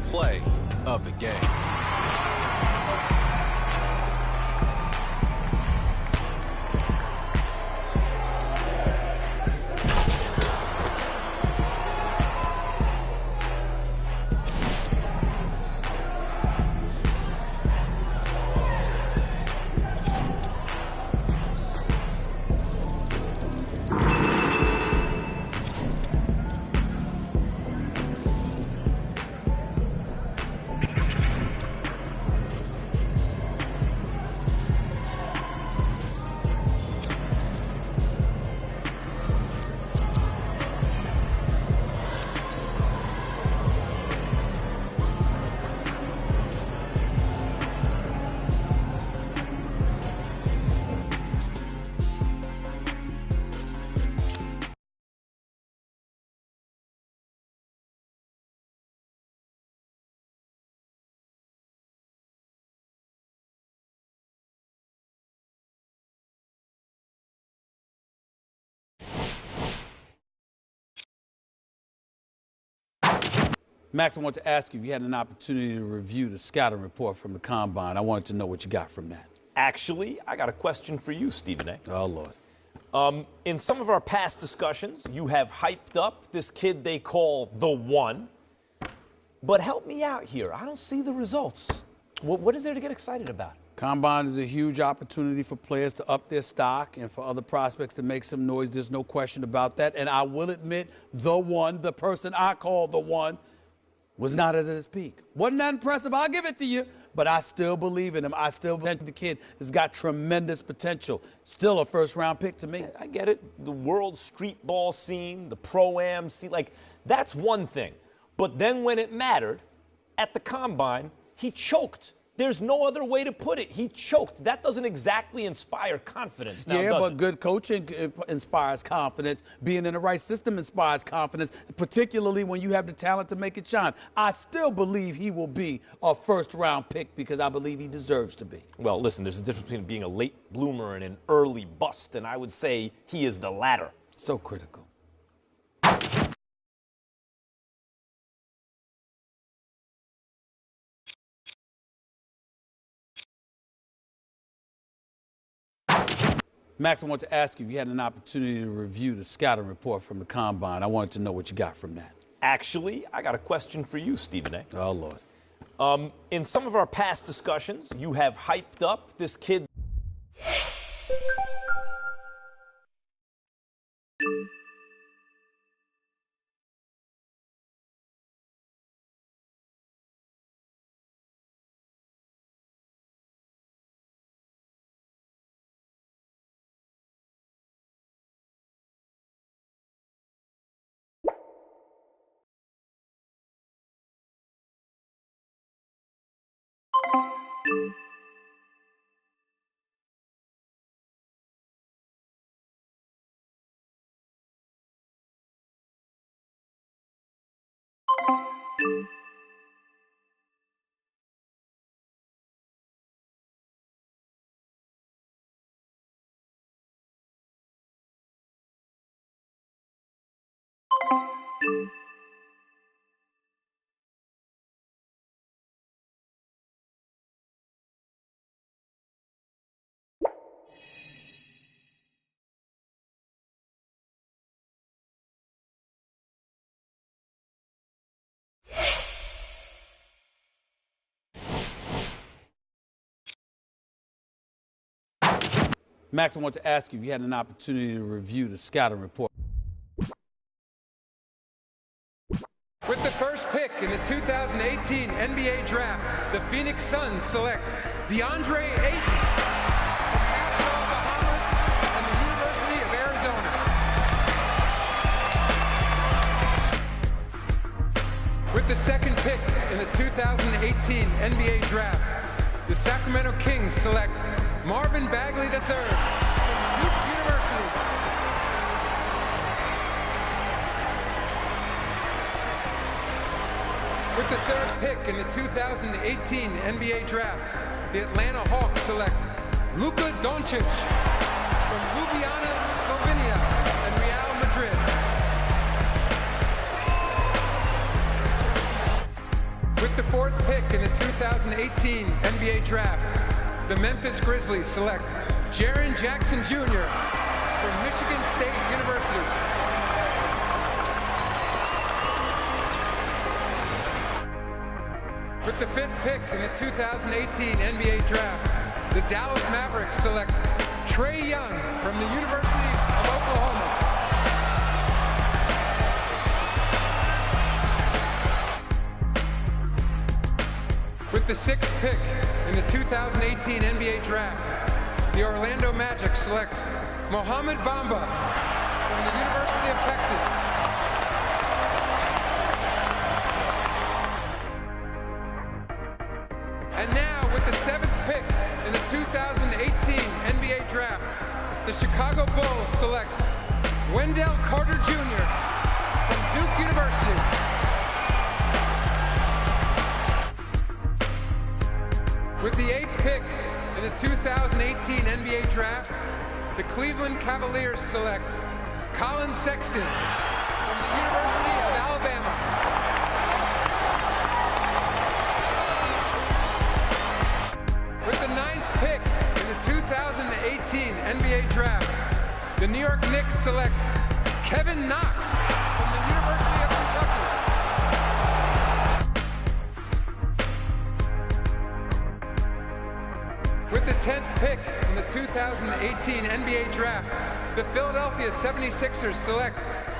Play of the game. Max, I want to ask you if you had an opportunity to review the scouting report from the Combine. I wanted to know what you got from that. Actually, I got a question for you, Stephen A. Oh, Lord. In some of our past discussions, you have hyped up this kid they call the One. But help me out here. I don't see the results. What is there to get excited about? Combine is a huge opportunity for players to up their stock and for other prospects to make some noise. There's no question about that. And I will admit, the One, the person I call the One, was not at his peak. Wasn't that impressive? I'll give it to you. But I still believe in him. I still believe the kid has got tremendous potential. Still a first-round pick to me. I get it. The world street ball scene, the pro-am scene, like, that's one thing. But then when it mattered, at the Combine, he choked. There's no other way to put it. He choked. That doesn't exactly inspire confidence. Now, yeah, but good coaching inspires confidence. Being in the right system inspires confidence, particularly when you have the talent to make it shine. I still believe he will be a first-round pick because I believe he deserves to be. Well, listen, there's a difference between being a late bloomer and an early bust, and I would say he is the latter. So critical. Max, I want to ask you if you had an opportunity to review the scouting report from the Combine. I wanted to know what you got from that. Actually, I got a question for you, Stephen A. Oh, Lord. In some of our past discussions, you have hyped up this kid. Max, I want to ask you if you had an opportunity to review the scouting report. With the first pick in the 2018 NBA Draft, the Phoenix Suns select DeAndre Ayton from Nassau, Bahamas, and the University of Arizona. With the second pick in the 2018 NBA Draft, the Sacramento Kings select Marvin Bagley III from Duke University. With the third pick in the 2018 NBA Draft, the Atlanta Hawks select Luka Doncic from Ljubljana, Slovenia, and Real Madrid. With the fourth pick in the 2018 NBA Draft, the Memphis Grizzlies select Jaren Jackson Jr. from Michigan State University. With the fifth pick in the 2018 NBA Draft, the Dallas Mavericks select Trae Young from the University of Oklahoma. With the sixth pick in the 2018 NBA Draft, the Orlando Magic select Mohamed Bamba from the University of Texas. And now, with the seventh pick in the 2018 NBA Draft, the Chicago Bulls select Wendell Carter Jr. from Duke University. With the eighth pick in the 2018 NBA Draft, the Cleveland Cavaliers select Colin Sexton from the University of Alabama. With the ninth pick in the 2018 NBA Draft, the New York Knicks select Kevin Knox from the University of Kentucky. With the 10th pick in the 2018 NBA Draft, the Philadelphia 76ers select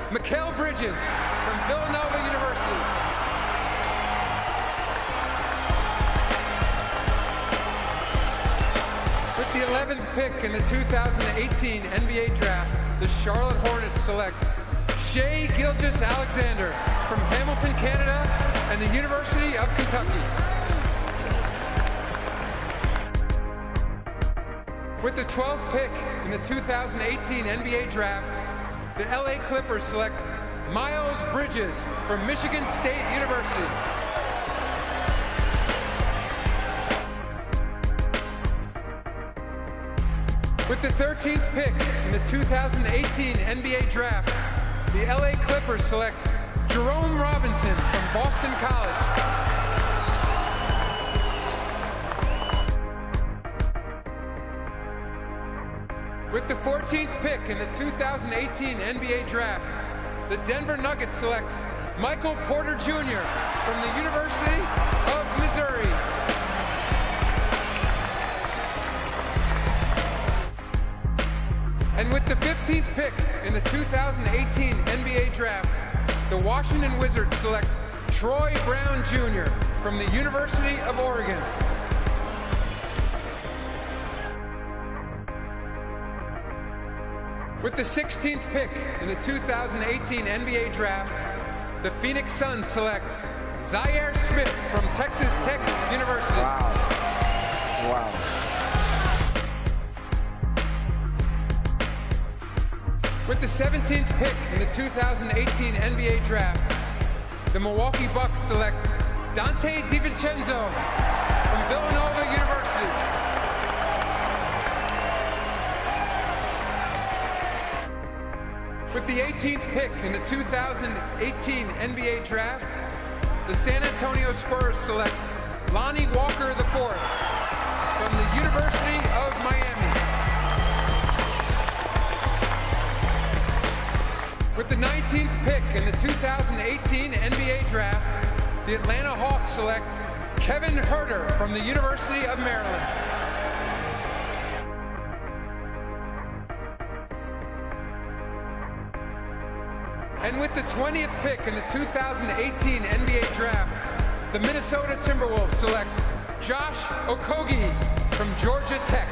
Mikal Bridges from Villanova University. With the 11th pick in the 2018 NBA Draft, the Charlotte Hornets select Shai Gilgeous-Alexander from Hamilton, Canada, and the University of Kentucky. With the 12th pick in the 2018 NBA Draft, the LA Clippers select Miles Bridges from Michigan State University. With the 13th pick in the 2018 NBA Draft, the LA Clippers select Jerome Robinson from Boston College. With the 14th pick in the 2018 NBA Draft, the Denver Nuggets select Michael Porter Jr. from the University of Missouri. And with the 15th pick in the 2018 NBA Draft, the Washington Wizards select Troy Brown Jr. from the University of Oregon. With the 16th pick in the 2018 NBA Draft, the Phoenix Suns select Zaire Smith from Texas Tech University. Wow. Wow. With the 17th pick in the 2018 NBA Draft, the Milwaukee Bucks select Dante DiVincenzo from Villanova University. With the 18th pick in the 2018 NBA Draft, the San Antonio Spurs select Lonnie Walker IV from the University of Miami. With the 19th pick in the 2018 NBA Draft, the Atlanta Hawks select Kevin Huerter from the University of Maryland. And with the 20th pick in the 2018 NBA Draft, the Minnesota Timberwolves select Josh Okogie from Georgia Tech.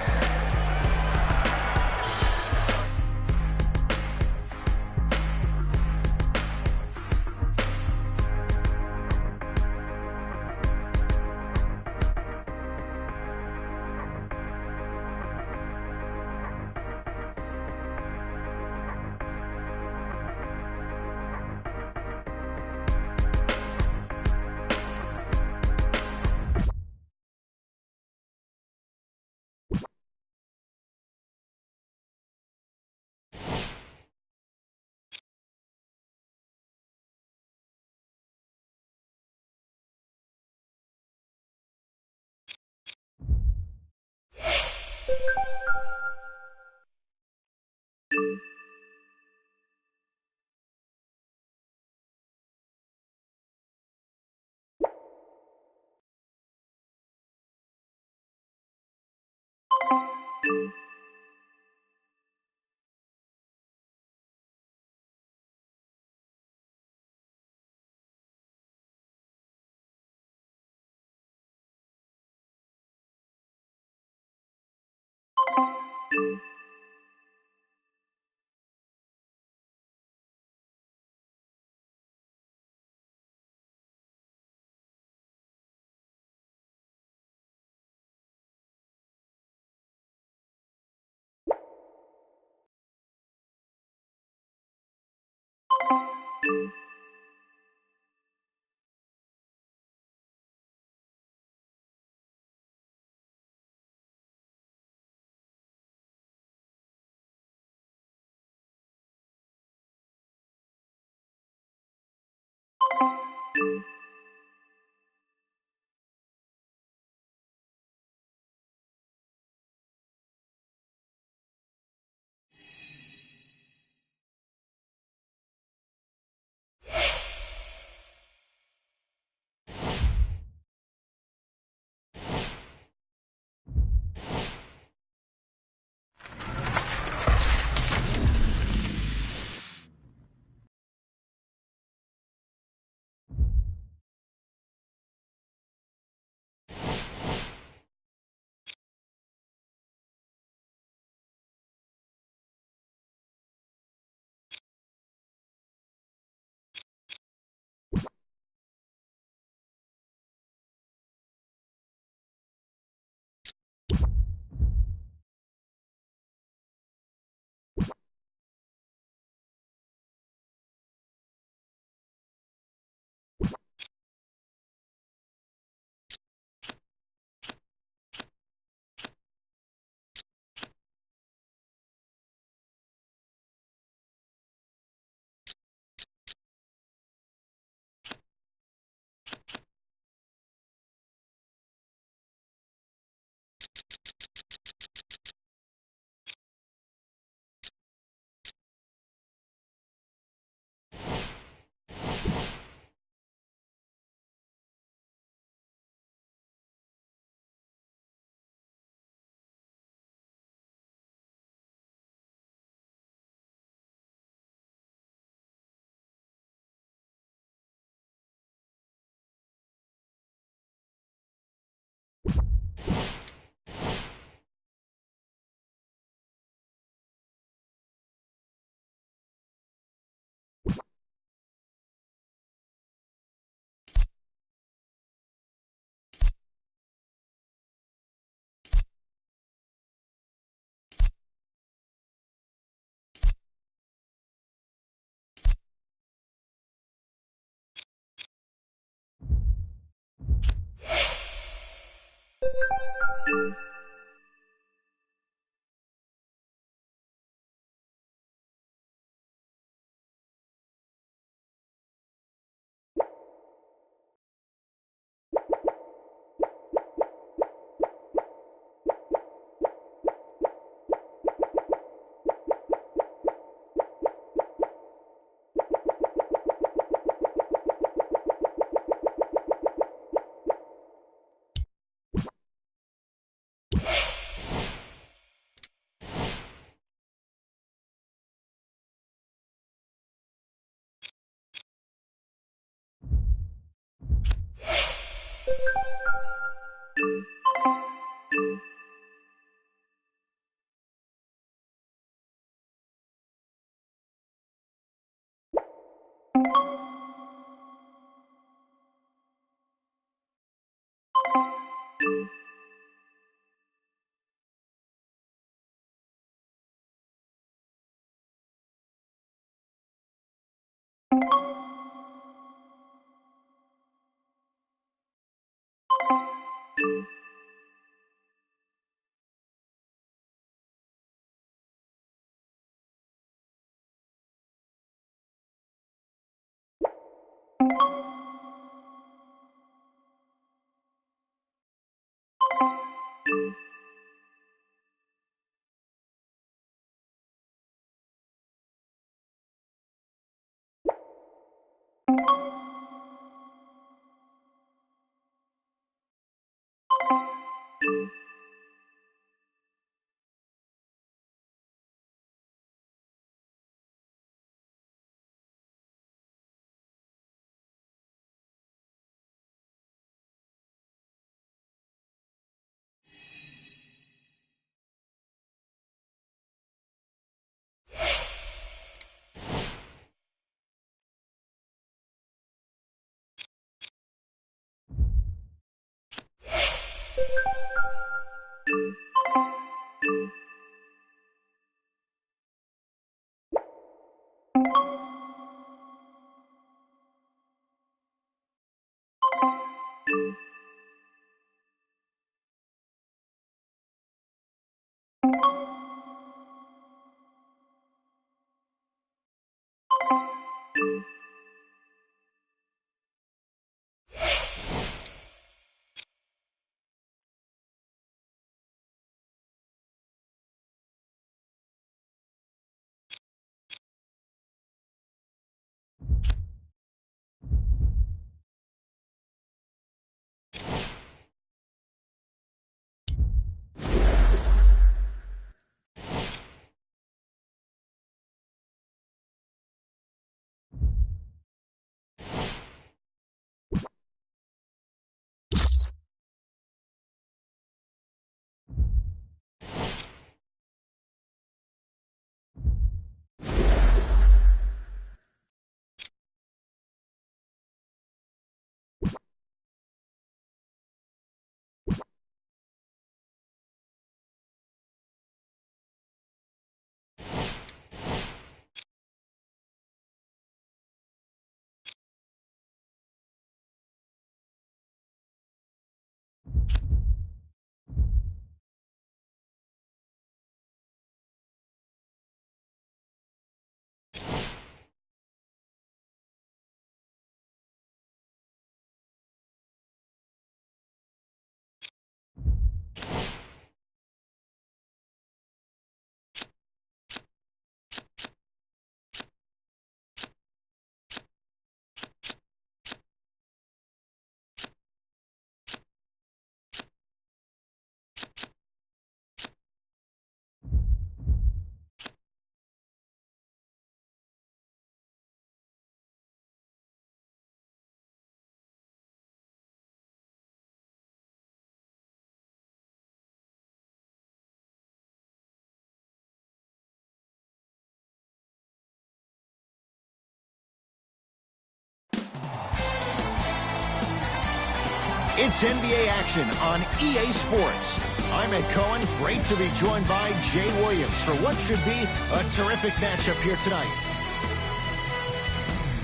It's NBA action on EA Sports. I'm Ed Cohen. Great to be joined by Jay Williams for what should be a terrific matchup here tonight.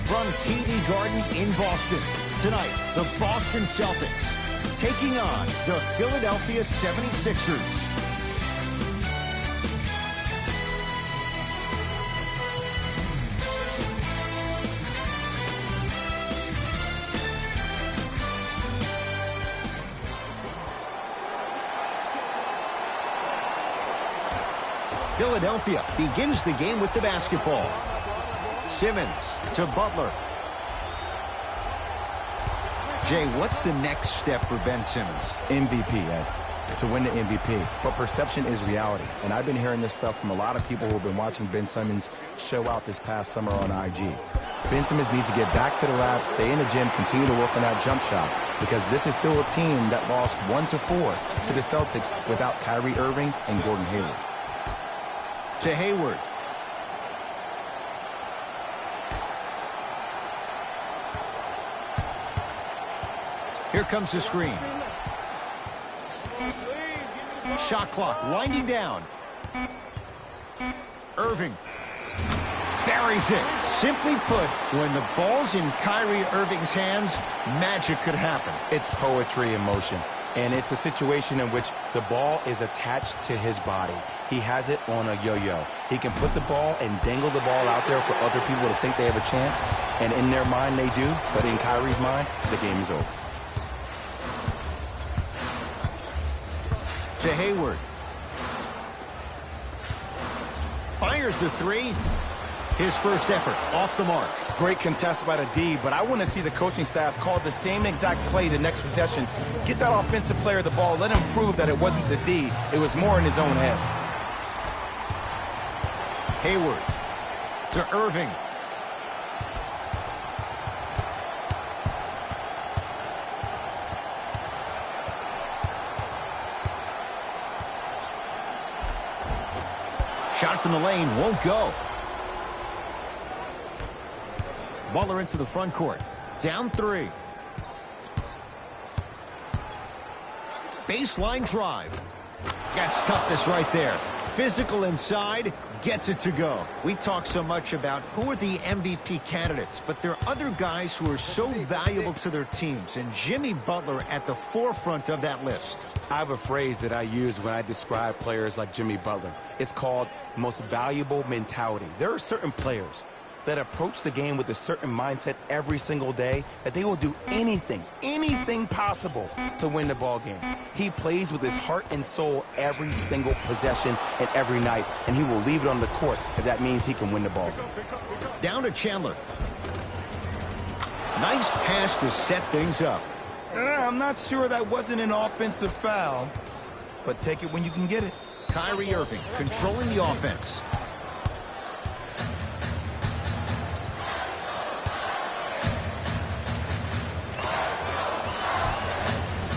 From TD Garden in Boston, tonight, the Boston Celtics taking on the Philadelphia 76ers. Philadelphia begins the game with the basketball. Simmons to Butler. Jay, what's the next step for Ben Simmons? MVP, Ed. To win the MVP. But perception is reality. And I've been hearing this stuff from a lot of people who have been watching Ben Simmons show out this past summer on IG. Ben Simmons needs to get back to the lab, stay in the gym, continue to work on that jump shot. Because this is still a team that lost 1-4 to the Celtics without Kyrie Irving and Gordon Hayward. To Hayward. Here comes the screen. Shot clock winding down. Irving buries it. Simply put, when the ball's in Kyrie Irving's hands, magic could happen. It's poetry in motion. And it's a situation in which the ball is attached to his body. He has it on a yo-yo. He can put the ball and dangle the ball out there for other people to think they have a chance. And in their mind, they do. But in Kyrie's mind, the game is over. To Hayward. Fires the three. His first effort off the mark. Great contest by the D, but I want to see the coaching staff call the same exact play the next possession. Get that offensive player the ball. Let him prove that it wasn't the D. It was more in his own head. Hayward to Irving. Shot from the lane won't go. Butler into the front court. Down three. Baseline drive. That's toughness right there. Physical inside, gets it to go. We talk so much about who are the MVP candidates, but there are other guys who are so valuable to their teams, and Jimmy Butler at the forefront of that list. I have a phrase that I use when I describe players like Jimmy Butler. It's called most valuable mentality. There are certain players that approach the game with a certain mindset every single day, that they will do anything possible to win the ball game. He plays with his heart and soul every single possession and every night, and he will leave it on the court if that means he can win the ball game. Down to Chandler. Nice pass to set things up. I'm not sure that wasn't an offensive foul, but take it when you can get it. Kyrie Irving controlling the offense.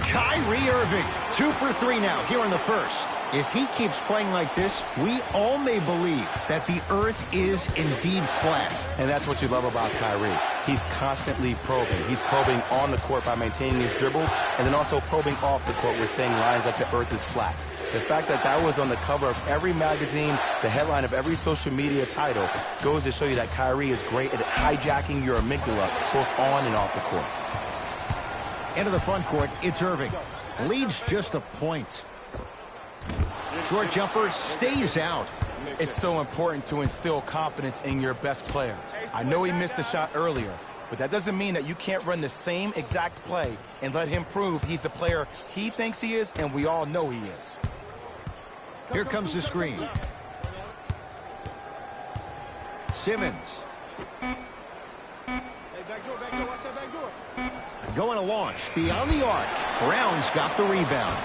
Kyrie Irving, 2 for 3 now here in the first. If he keeps playing like this, we all may believe that the earth is indeed flat. And that's what you love about Kyrie. He's constantly probing. He's probing on the court by maintaining his dribble, and then also probing off the court with saying lines like the earth is flat. The fact that that was on the cover of every magazine, the headline of every social media title, goes to show you that Kyrie is great at hijacking your amygdala, both on and off the court. Into the front court, it's Irving. Leads just a point. Short jumper stays out. It's so important to instill confidence in your best player. I know he missed a shot earlier, but that doesn't mean that you can't run the same exact play and let him prove he's the player he thinks he is, and we all know he is. Here comes the screen. Simmons. Going to launch beyond the arc. Brown's got the rebound.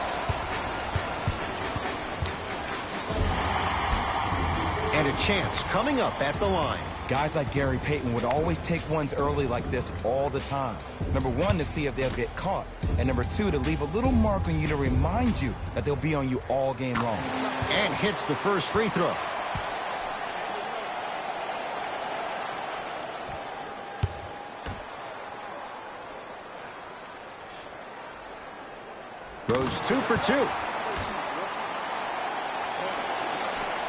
And a chance coming up at the line. Guys like Gary Payton would always take ones early like this all the time. Number one, to see if they'll get caught. And number two, to leave a little mark on you to remind you that they'll be on you all game long. And hits the first free throw. Goes 2 for 2.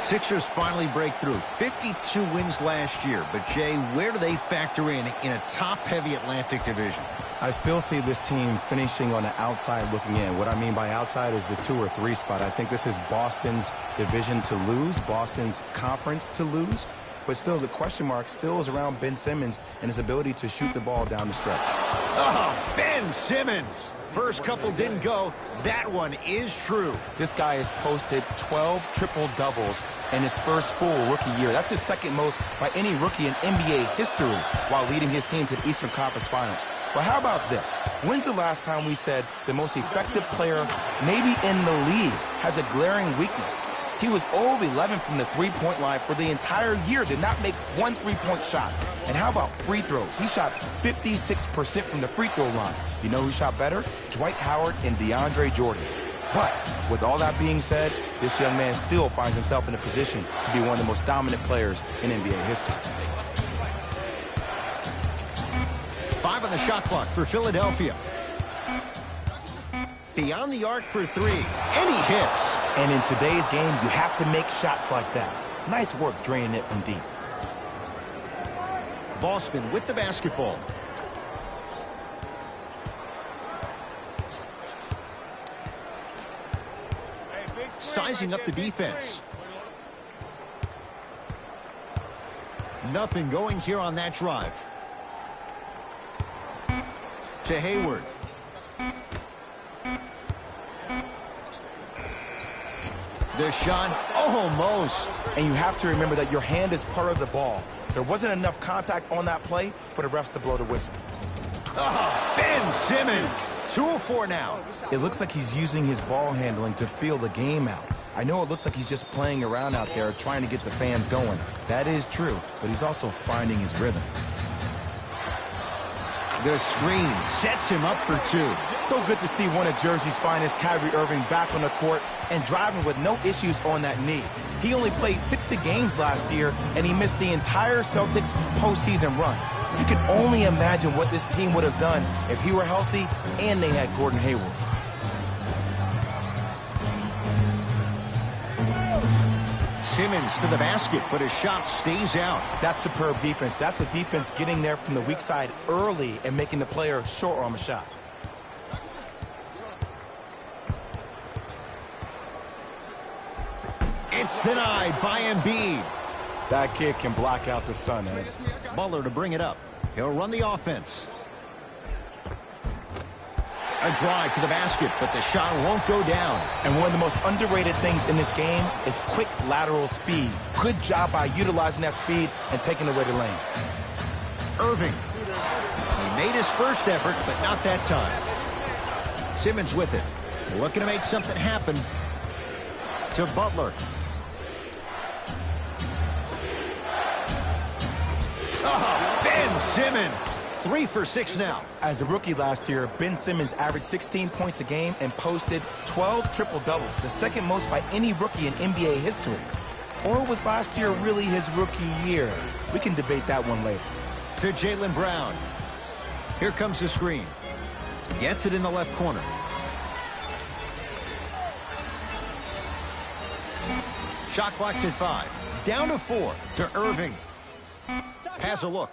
Sixers finally break through. 52 wins last year. But, Jay, where do they factor in a top-heavy Atlantic division? I still see this team finishing on the outside looking in. What I mean by outside is the 2 or 3 spot. I think this is Boston's division to lose, Boston's conference to lose. But still, the question mark still is around Ben Simmons and his ability to shoot the ball down the stretch. Oh, Ben Simmons. First couple didn't go. That one is true. This guy has posted 12 triple-doubles in his first full rookie year. That's his second most by any rookie in NBA history while leading his team to the Eastern Conference Finals. But how about this? When's the last time we said the most effective player maybe in the league has a glaring weakness? He was 0 of 11 from the three-point line for the entire year, did not make one three-point shot. And how about free throws? He shot 56% from the free throw line. You know who shot better? Dwight Howard and DeAndre Jordan. But with all that being said, this young man still finds himself in a position to be one of the most dominant players in NBA history. 5 on the shot clock for Philadelphia. Beyond the arc for 3, and he hits. And in today's game, you have to make shots like that. Nice work draining it from deep. Boston with the basketball. Sizing up the defense. Nothing going here on that drive. To Hayward. The shot, almost. And you have to remember that your hand is part of the ball. There wasn't enough contact on that play for the refs to blow the whistle. Oh, Ben Simmons. 2 of 4 now. It looks like he's using his ball handling to feel the game out. I know it looks like he's just playing around out there trying to get the fans going. That is true, but he's also finding his rhythm. The screen sets him up for 2. So good to see one of Jersey's finest, Kyrie Irving, back on the court and driving with no issues on that knee. He only played 60 games last year, and he missed the entire Celtics postseason run. You can only imagine what this team would have done if he were healthy and they had Gordon Hayward. Simmons to the basket, but his shot stays out. That's superb defense. That's a defense getting there from the weak side early and making the player short arm a shot. It's denied by Embiid. That kid can block out the sun, Ed. Butler to bring it up. He'll run the offense. A drive to the basket, but the shot won't go down. And one of the most underrated things in this game is quick lateral speed. Good job by utilizing that speed and taking away the lane. Irving. He made his first effort, but not that time. Simmons with it. Looking to make something happen. To Butler. Oh, Ben Simmons. 3 for 6 now. As a rookie last year, Ben Simmons averaged 16 points a game and posted 12 triple-doubles, the second most by any rookie in NBA history. Or was last year really his rookie year? We can debate that one later. To Jaylen Brown. Here comes the screen. Gets it in the left corner. Shot clock's at 5. Down to 4 to Irving. Has a look.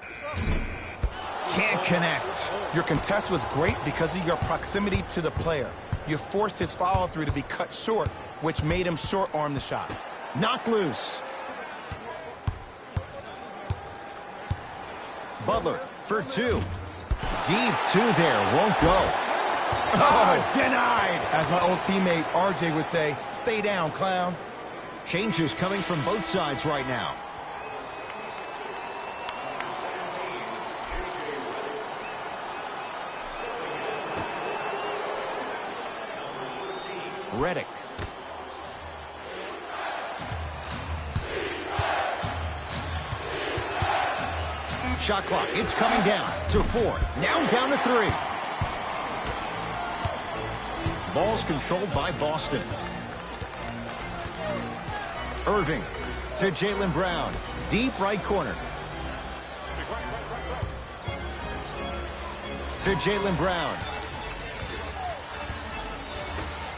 Can't connect. Your contest was great because of your proximity to the player. You forced his follow-through to be cut short, which made him short-arm the shot. Knocked loose. Butler for 2. Deep 2 there. Won't go. Oh, denied. As my old teammate RJ would say, stay down, clown. Changes coming from both sides right now. Redick. Shot clock, it's coming down to 4. Now down to 3. Ball's controlled by Boston. Irving to Jaylen Brown. Deep right corner. To Jaylen Brown.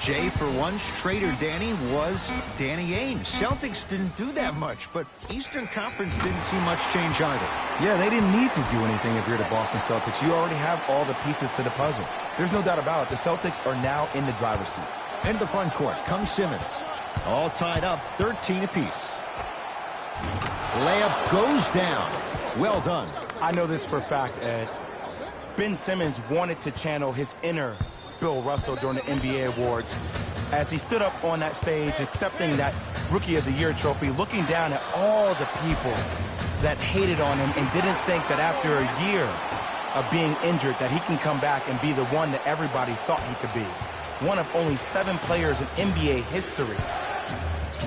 Jay, for once, Trader Danny was Danny Ainge. Celtics didn't do that much, but Eastern Conference didn't see much change either. Yeah, they didn't need to do anything if you're the Boston Celtics. You already have all the pieces to the puzzle. There's no doubt about it. The Celtics are now in the driver's seat. Into the front court comes Simmons. All tied up, 13 apiece. Layup goes down. Well done. I know this for a fact, Ed. Ben Simmons wanted to channel his inner Bill Russell during the NBA awards as he stood up on that stage accepting that Rookie of the Year trophy, looking down at all the people that hated on him and didn't think that after a year of being injured that he can come back and be the one that everybody thought he could be. One of only 7 players in NBA history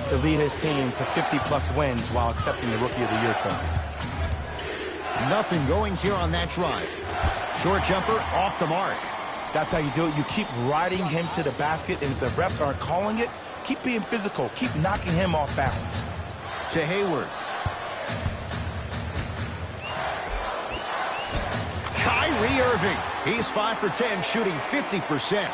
to lead his team to 50-plus wins while accepting the Rookie of the Year trophy. Nothing going here on that drive. Short jumper off the mark. That's how you do it. You keep riding him to the basket, and if the refs aren't calling it, keep being physical. Keep knocking him off balance. To Hayward. Kyrie Irving. He's 5 for 10, shooting 50%.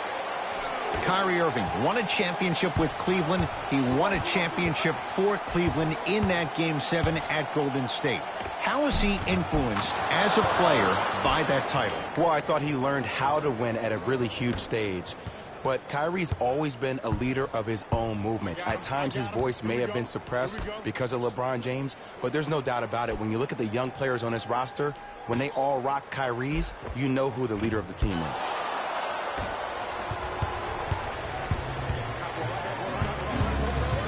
Kyrie Irving won a championship with Cleveland. He won a championship for Cleveland in that Game 7 at Golden State. How is he influenced as a player by that title? Well, I thought he learned how to win at a really huge stage. But Kyrie's always been a leader of his own movement. At times, his voice may have been suppressed because of LeBron James, but there's no doubt about it. When you look at the young players on this roster, when they all rock Kyrie's, you know who the leader of the team is.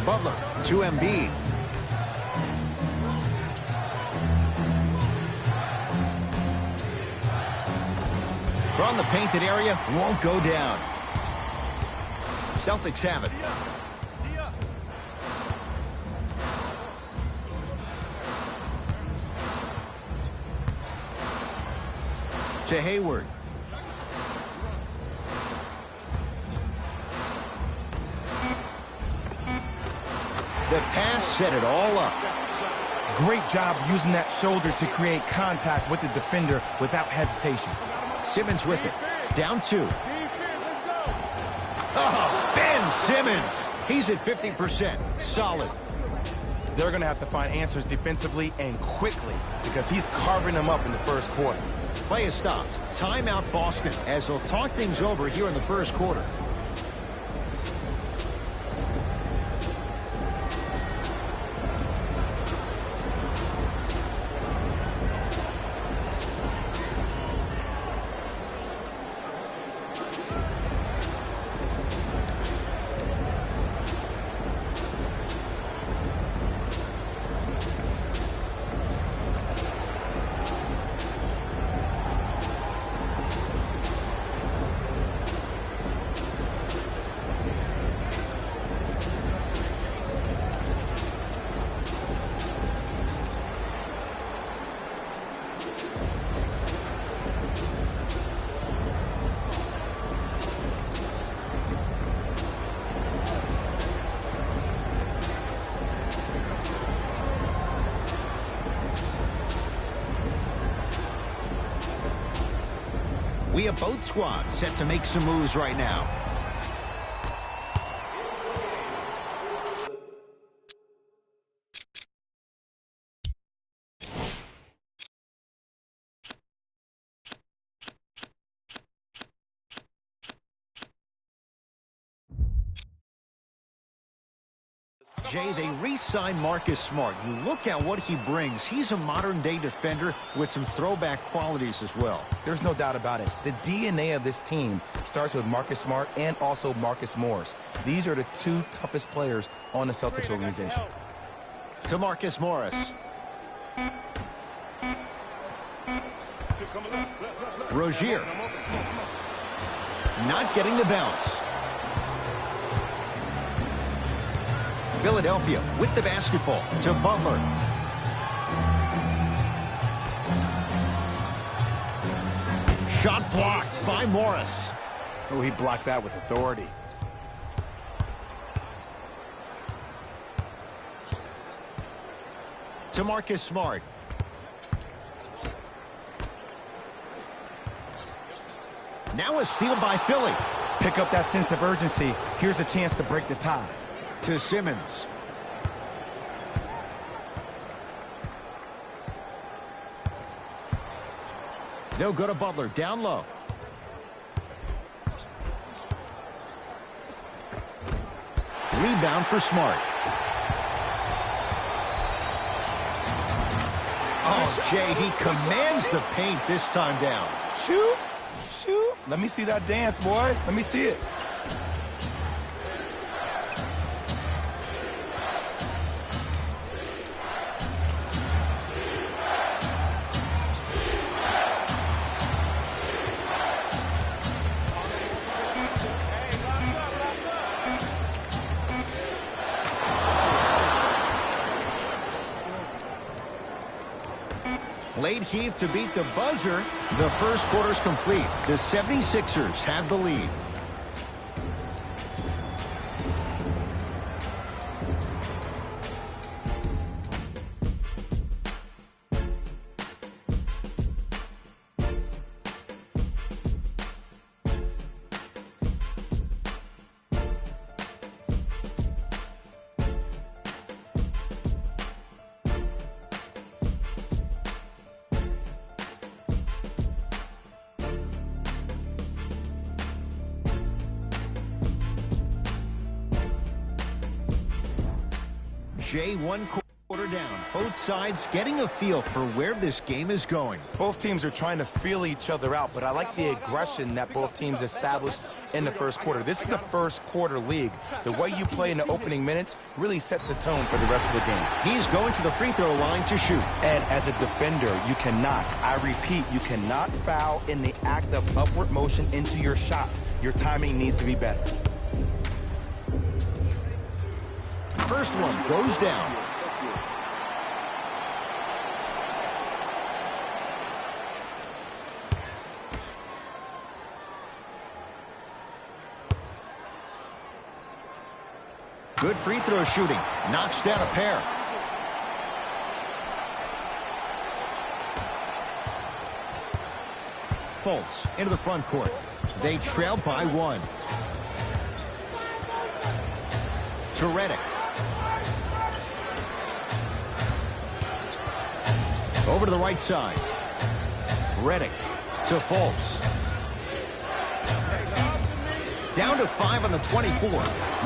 Butler to Embiid. From the painted area, won't go down. Celtics have it. To Hayward. The pass set it all up. Great job using that shoulder to create contact with the defender without hesitation. Simmons with it. Down 2. Oh, Ben Simmons. He's at 50%. Solid. They're going to have to find answers defensively and quickly because he's carving them up in the first quarter. Play is stopped. Timeout Boston as they'll talk things over here in the first quarter. We have both squads set to make some moves right now. Jay, they re-signed Marcus Smart. You look at what he brings. He's a modern-day defender with some throwback qualities as well. There's no doubt about it. The DNA of this team starts with Marcus Smart and also Marcus Morris. These are the 2 toughest players on the Celtics organization. To Marcus Morris. Rozier. Not getting the bounce. Philadelphia with the basketball to Butler. Shot blocked by Morris. Oh, he blocked that with authority. To Marcus Smart. Now a steal by Philly. Pick up that sense of urgency. Here's a chance to break the tie. To Simmons. They'll go to Butler, down low. Rebound for Smart. Oh, Jay, he commands the paint this time down. Shoot, shoot. Let me see that dance, boy. Let me see it. Late heave to beat the buzzer. The first quarter's complete. The 76ers have the lead. Jay, one quarter down. Both sides getting a feel for where this game is going. Both teams are trying to feel each other out, but I like the aggression that both teams established in the first quarter. This is the first quarter league. The way you play in the opening minutes really sets the tone for the rest of the game. He's going to the free throw line to shoot. And as a defender, you cannot, I repeat, you cannot foul in the act of upward motion into your shot. Your timing needs to be better. First one goes down. Good free throw shooting. Knocks down a pair. Fultz into the front court. They trail by one. To Redick. Over to the right side. Redick to Fultz. Down to 5 on the 24.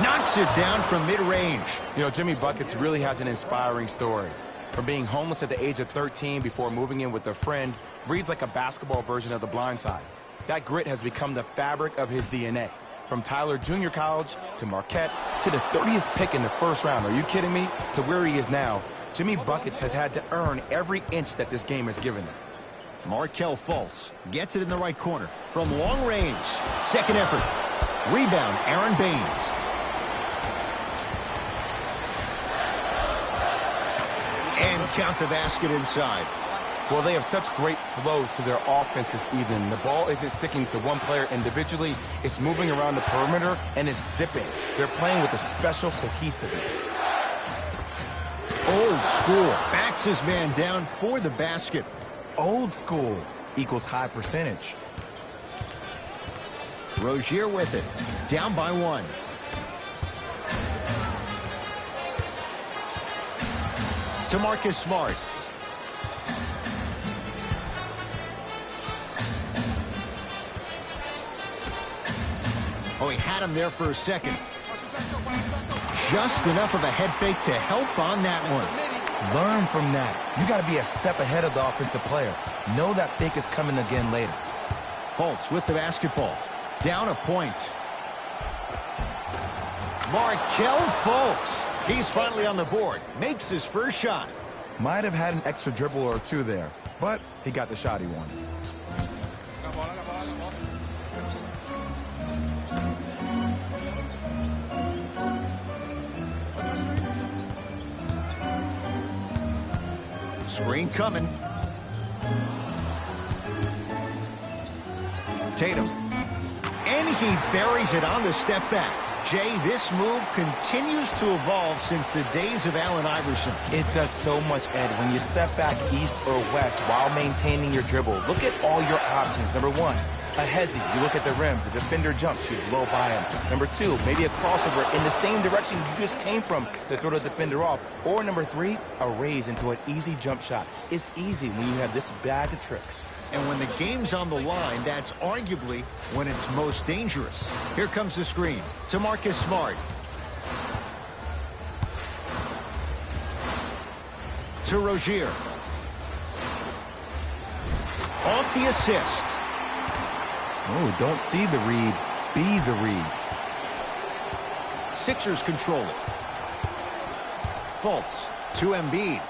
Knocks it down from mid-range. You know, Jimmy Buckets really has an inspiring story. From being homeless at the age of 13 before moving in with a friend, reads like a basketball version of The Blind Side. That grit has become the fabric of his DNA. From Tyler Junior College to Marquette to the 30th pick in the first round. Are you kidding me? To where he is now, Jimmy Buckets has had to earn every inch that this game has given him. Markelle Fultz gets it in the right corner. From long range. Second effort. Rebound, Aaron Baines. And count the basket inside. Well, they have such great flow to their offense this evening. The ball isn't sticking to one player individually. It's moving around the perimeter, and it's zipping. They're playing with a special cohesiveness. Old school. Backs his man down for the basket. Old school equals high percentage. Rozier with it. Down by one. To Marcus Smart. Oh, he had him there for a second. Just enough of a head fake to help on that one. Learn from that. You got to be a step ahead of the offensive player. Know that fake is coming again later. Fultz with the basketball. Down a point. Markelle Fultz. He's finally on the board. Makes his first shot. Might have had an extra dribble or two there, but he got the shot he wanted. Screen coming. Tatum. And he buries it on the step back. Jay, this move continues to evolve since the days of Allen Iverson. It does so much, Ed. When you step back east or west while maintaining your dribble, look at all your options. Number one, A hezzy, you look at the rim, the defender jumps, you blow by him. Number 2, maybe a crossover in the same direction you just came from to throw the defender off. Or number 3, a raise into an easy jump shot. It's easy when you have this bag of tricks. And when the game's on the line, that's arguably when it's most dangerous. Here comes the screen to Marcus Smart. To Rozier. Off the assist. Oh, don't see the read, be the read. Sixers control it. Fultz to Embiid.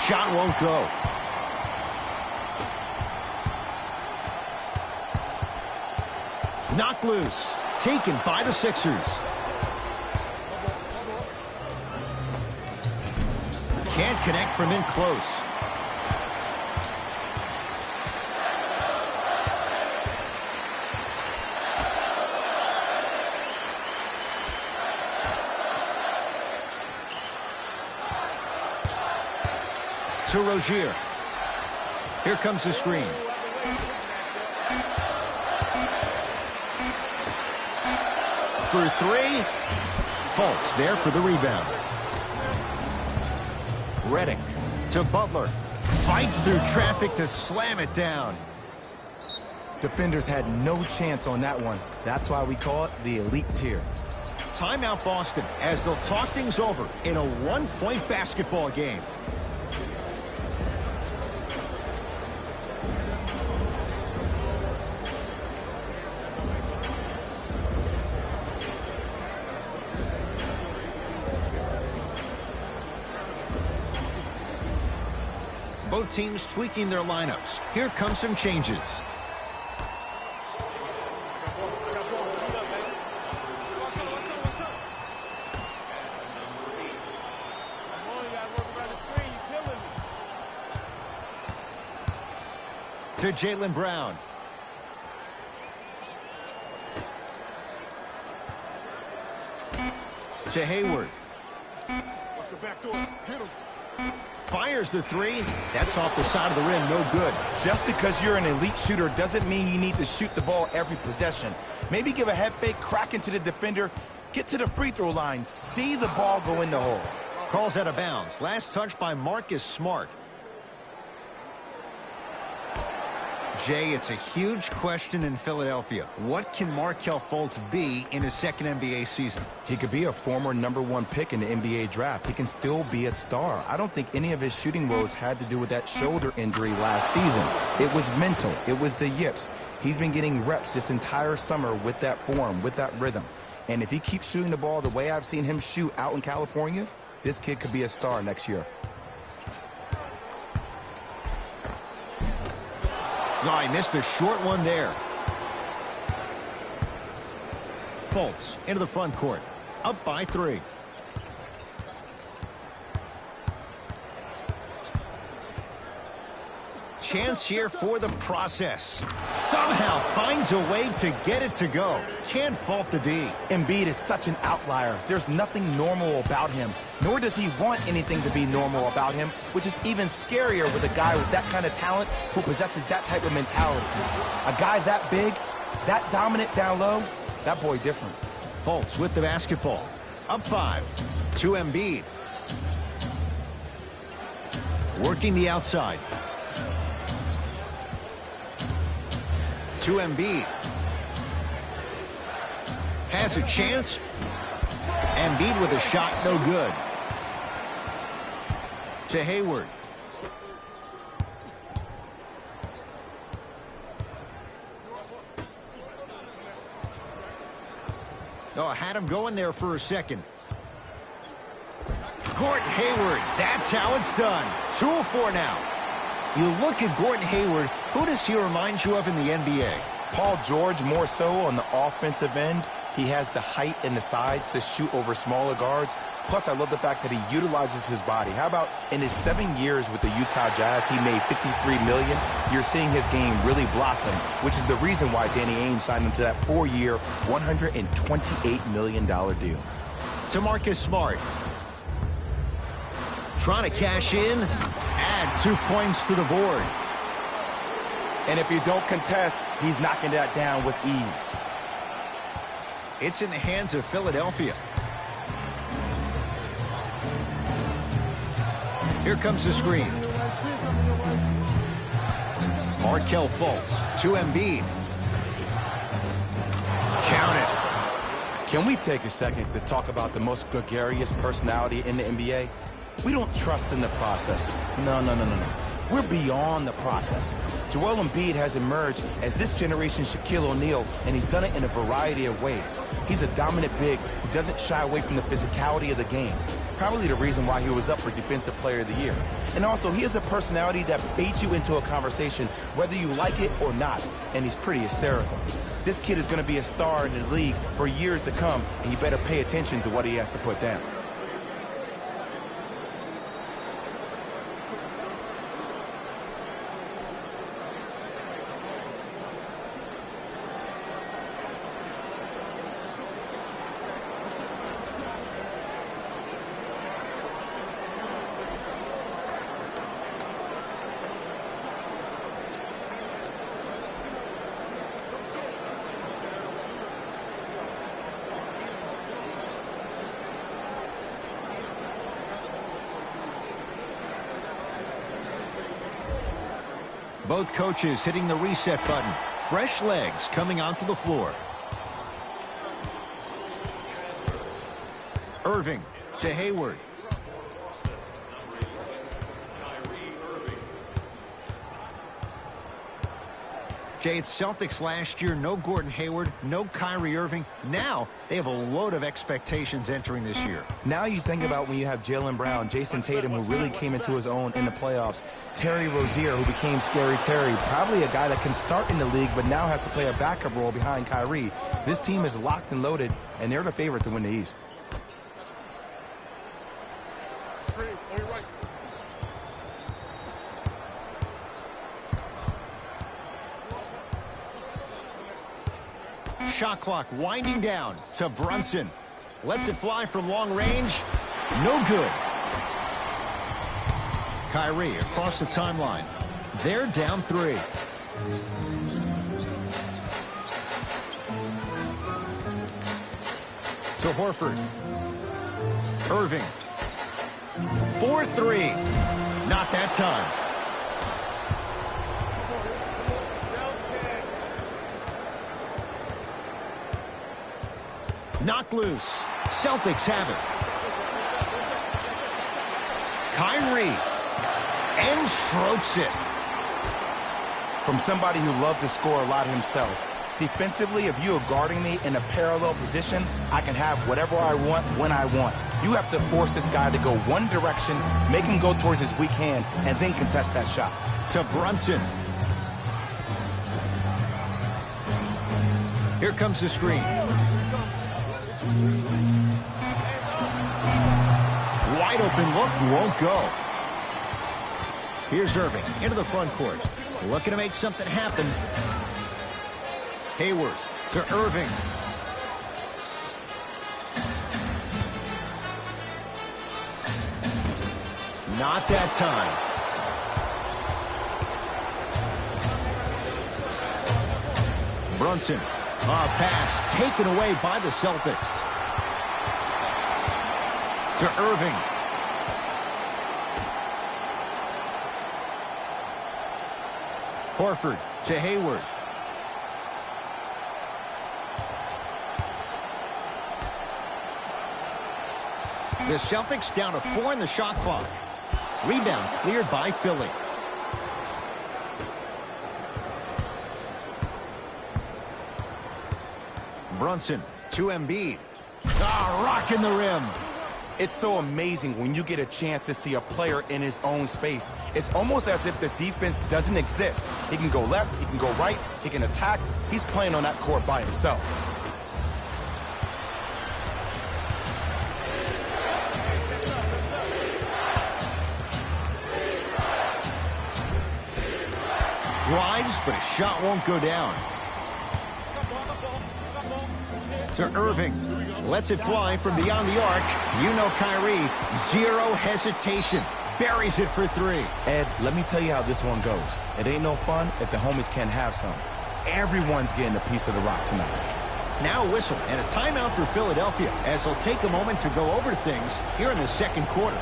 Shot won't go. Knocked loose. Taken by the Sixers. Can't connect from in close. To Rozier. Here comes the screen. For 3. Fultz there for the rebound. Redick to Butler. Fights through traffic to slam it down. Defenders had no chance on that one. That's why we call it the elite tier. Timeout Boston as they'll talk things over in a one-point basketball game. Both teams tweaking their lineups. Here come some changes. To Jaylen Brown. To Hayward. Fires the 3. That's off the side of the rim. No good. Just because you're an elite shooter doesn't mean you need to shoot the ball every possession. Maybe give a head fake, crack into the defender, get to the free throw line, see the ball go in the hole. Calls out of bounds. Last touch by Marcus Smart. Jay, it's a huge question in Philadelphia. What can Markelle Fultz be in his second NBA season? He could be a former #1 pick in the NBA draft. He can still be a star. I don't think any of his shooting woes had to do with that shoulder injury last season. It was mental. It was the yips. He's been getting reps this entire summer with that form, with that rhythm. And if he keeps shooting the ball the way I've seen him shoot out in California, this kid could be a star next year. Oh, he missed a short one there. Fultz into the front court. Up by 3. Chance here for the process. Somehow finds a way to get it to go. Can't fault the D. Embiid is such an outlier. There's nothing normal about him, nor does he want anything to be normal about him, which is even scarier with a guy with that kind of talent who possesses that type of mentality. A guy that big, that dominant down low, that boy different. Fultz with the basketball. Up 5 to Embiid. Working the outside. To Embiid. Has a chance. Embiid with a shot, no good. To Hayward. Oh, had him going there for a second. Gordon Hayward, that's how it's done. 2 of 4 now. You look at Gordon Hayward, who does he remind you of in the NBA? Paul George more so on the offensive end. He has the height and the size to shoot over smaller guards. Plus, I love the fact that he utilizes his body. How about in his 7 years with the Utah Jazz, he made $53 million. You're seeing his game really blossom, which is the reason why Danny Ainge signed him to that 4-year, $128 million deal. To Marcus Smart. Trying to cash in Add 2 points to the board. And if you don't contest, he's knocking that down with ease. It's in the hands of Philadelphia. Here comes the screen. Markelle Fultz to Embiid. Count it. Can we take a second to talk about the most gregarious personality in the NBA? We don't trust in the process. No. We're beyond the process. Joel Embiid has emerged as this generation's Shaquille O'Neal, and he's done it in a variety of ways. He's a dominant big who doesn't shy away from the physicality of the game. Probably the reason why he was up for Defensive Player of the Year. And also, he has a personality that baits you into a conversation, whether you like it or not, and he's pretty hysterical. This kid is going to be a star in the league for years to come, and you better pay attention to what he has to put down. Both coaches hitting the reset button. Fresh legs coming onto the floor. Irving to Hayward. Jay, it's Celtics last year. No Gordon Hayward, no Kyrie Irving. Now they have a load of expectations entering this year. Now you think about when you have Jaylen Brown, Jason Tatum, who really came into his own in the playoffs, Terry Rozier, who became Scary Terry, probably a guy that can start in the league but now has to play a backup role behind Kyrie. This team is locked and loaded, and they're the favorite to win the East. Shot clock winding down to Brunson. Lets it fly from long range. No good. Kyrie across the timeline. They're down 3. To Horford. Irving. 4-3. Not that time. Knocked loose. Celtics have it. Kyrie. And strokes it. From somebody who loved to score a lot himself. Defensively, if you are guarding me in a parallel position, I can have whatever I want when I want. You have to force this guy to go one direction, make him go towards his weak hand, and then contest that shot. To Brunson. Here comes the screen. Wide open look, won't go. Here's Irving into the front court. Looking to make something happen. Hayward to Irving. Not that time. Brunson. A pass taken away by the Celtics. To Irving. Horford to Hayward. The Celtics down to 4 in the shot clock. Rebound cleared by Philly. Brunson to Embiid. Rocking the rim. It's so amazing when you get a chance to see a player in his own space. It's almost as if the defense doesn't exist. He can go left, he can go right, he can attack. He's playing on that court by himself. Drives, but a shot won't go down. To Irving. Lets it fly from beyond the arc. You know Kyrie, zero hesitation. buries it for three. Ed, let me tell you how this one goes. It ain't no fun if the homies can't have some. Everyone's getting a piece of the rock tonight. Now a whistle and a timeout for Philadelphia as they'll take a moment to go over things here in the second quarter.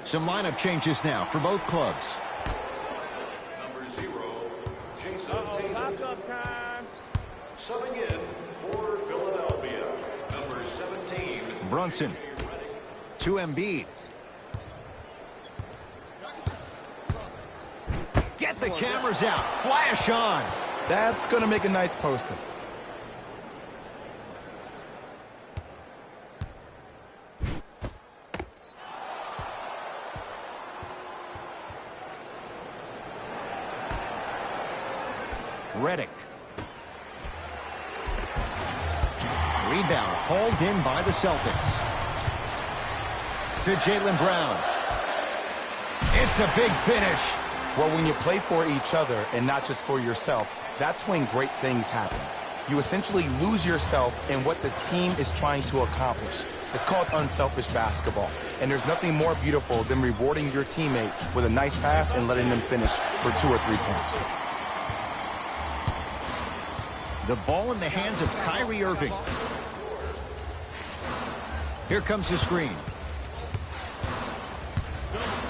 Some lineup changes now for both clubs. Number 0, Jason Backup time. Subbing in for Philadelphia. Number 17, Brunson to Embiid. Get the cameras out. Flash on. That's going to make a nice poster. Redick. Rebound hauled in by the Celtics. To Jaylen Brown. It's a big finish. Well, when you play for each other and not just for yourself, that's when great things happen. You essentially lose yourself in what the team is trying to accomplish. It's called unselfish basketball. And there's nothing more beautiful than rewarding your teammate with a nice pass and letting them finish for 2 or 3 points. The ball in the hands of Kyrie Irving. Here comes the screen.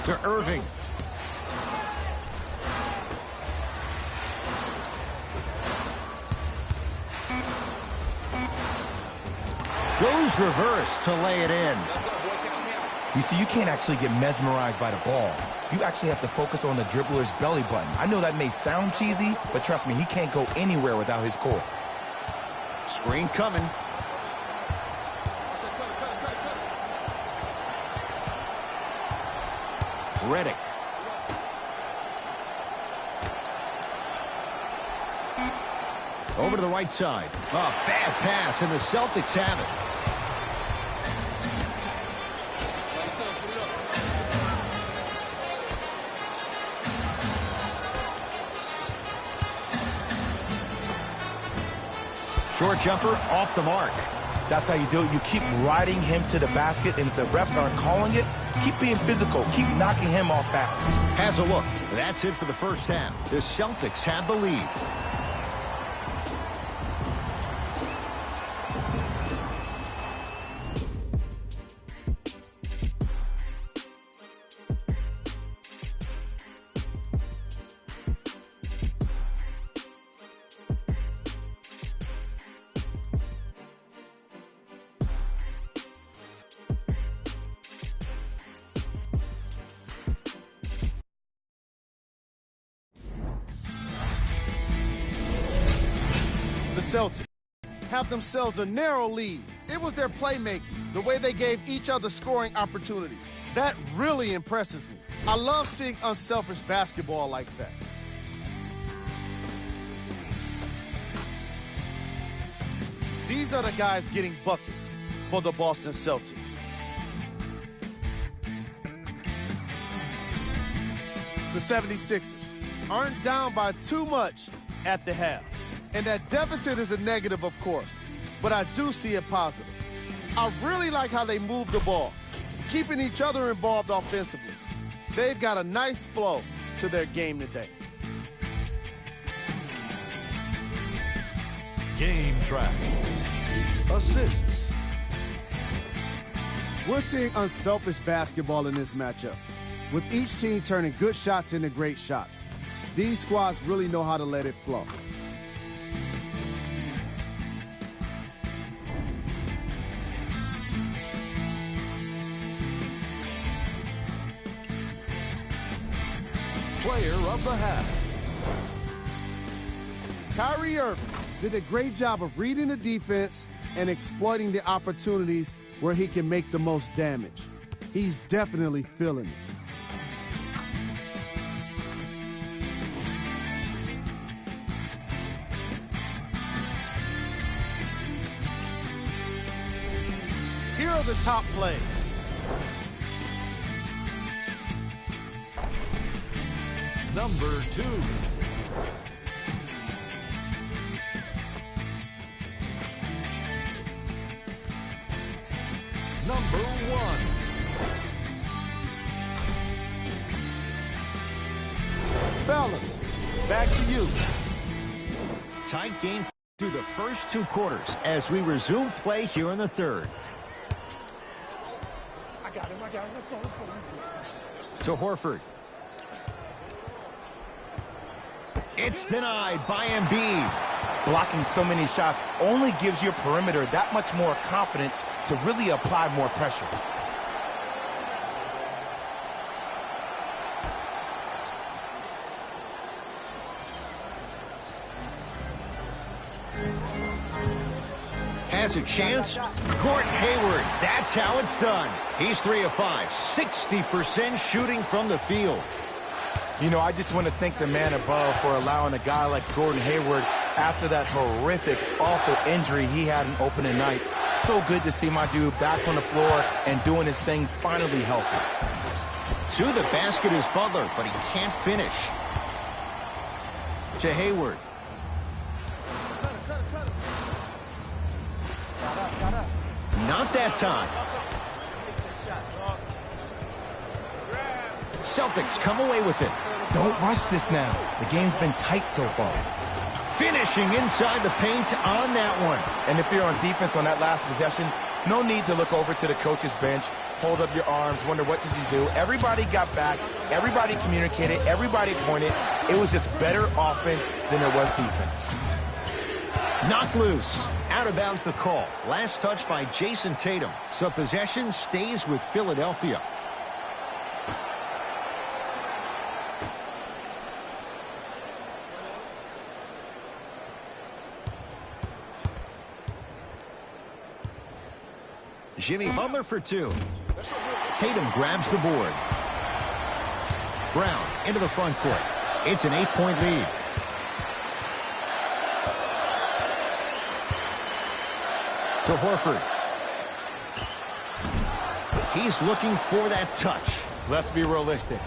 To Irving. Goes reverse to lay it in. You see, you can't actually get mesmerized by the ball. You actually have to focus on the dribbler's belly button. I know that may sound cheesy, but trust me, he can't go anywhere without his core. Screen coming. Redick. Over to the right side. A bad pass, and the Celtics have it. Short jumper off the mark. That's how you do it. You keep riding him to the basket, and if the refs aren't calling it, keep being physical. Keep knocking him off balance. Has a look. That's it for the first half. The Celtics have the lead. Celtics have themselves a narrow lead. It was their playmaking, the way they gave each other scoring opportunities. That really impresses me. I love seeing unselfish basketball like that. These are the guys getting buckets for the Boston Celtics. The 76ers aren't down by too much at the half. And that deficit is a negative, of course, but I do see it positive. I really like how they move the ball, keeping each other involved offensively. They've got a nice flow to their game today. Game track. Assists. We're seeing unselfish basketball in this matchup, with each team turning good shots into great shots. These squads really know how to let it flow. Player of the half. Kyrie Irving did a great job of reading the defense and exploiting the opportunities where he can make the most damage. He's definitely feeling it. Here are the top plays. Number 2. Number 1. Fellas, back to you. Tight game through the first 2 quarters as we resume play here in the third. I got him. Let's go. To Horford. It's denied by Embiid. Blocking so many shots only gives your perimeter that much more confidence to really apply more pressure. Has a chance. Gordon Hayward. That's how it's done. He's 3 of 5. 60% shooting from the field. You know, I just want to thank the man above for allowing a guy like Gordon Hayward, after that horrific, awful injury he had in opening night. So good to see my dude back on the floor and doing his thing, finally healthy. To the basket is Butler, but he can't finish. To Hayward. Not that time. Celtics come away with it. Don't rush this now. The game's been tight so far. Finishing inside the paint on that one. And if you're on defense on that last possession, no need to look over to the coach's bench, hold up your arms, wonder what did you do. Everybody got back. Everybody communicated. Everybody pointed. It was just better offense than it was defense. Knocked loose. Out of bounds the call. Last touch by Jason Tatum. So possession stays with Philadelphia. Jimmy Butler for 2. Tatum grabs the board. Brown into the front court. It's an 8-point lead. To Horford. He's looking for that touch. Let's be realistic.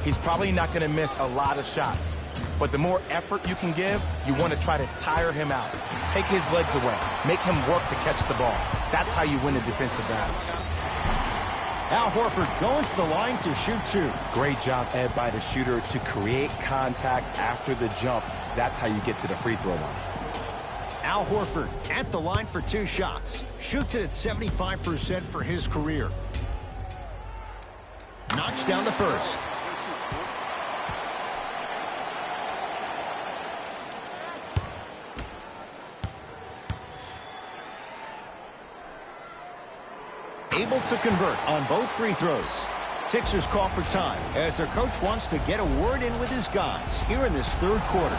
He's probably not going to miss a lot of shots. But the more effort you can give, you want to try to tire him out. Take his legs away. Make him work to catch the ball. That's how you win a defensive battle. Al Horford going to the line to shoot 2. Great job, Ed, by the shooter to create contact after the jump. That's how you get to the free throw line. Al Horford at the line for 2 shots. Shoots it at 75% for his career. Knocks down the first. Able to convert on both free throws. Sixers call for time as their coach wants to get a word in with his guys here in this third quarter.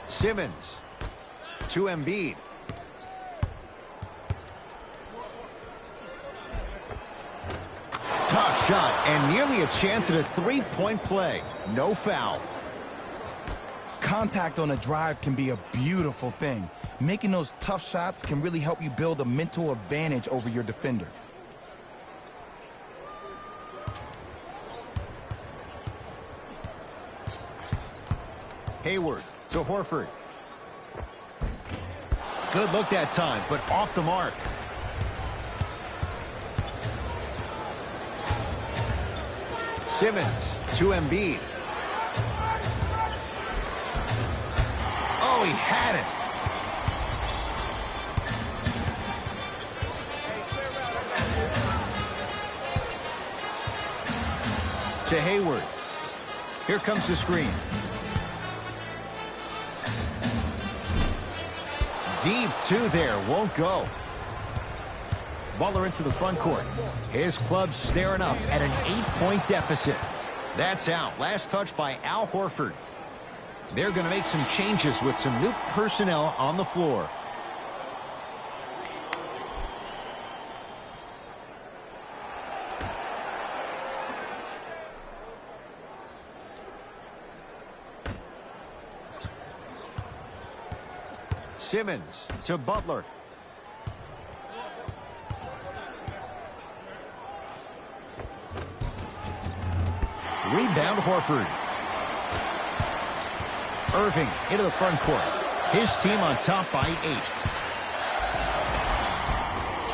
Simmons to Embiid. shot and nearly a chance at a three-point play. No foul. Contact on a drive can be a beautiful thing. Making those tough shots can really help you build a mental advantage over your defender. Hayward to Horford. Good look that time, but off the mark. Simmons to Embiid. Oh, he had it. To Hayward. Here comes the screen. Deep two there, won't go. Butler into the front court. His club staring up at an 8-point deficit. That's out. Last touch by Al Horford. They're going to make some changes with some new personnel on the floor. Simmons to Butler. Rebound Horford. Irving into the front court. His team on top by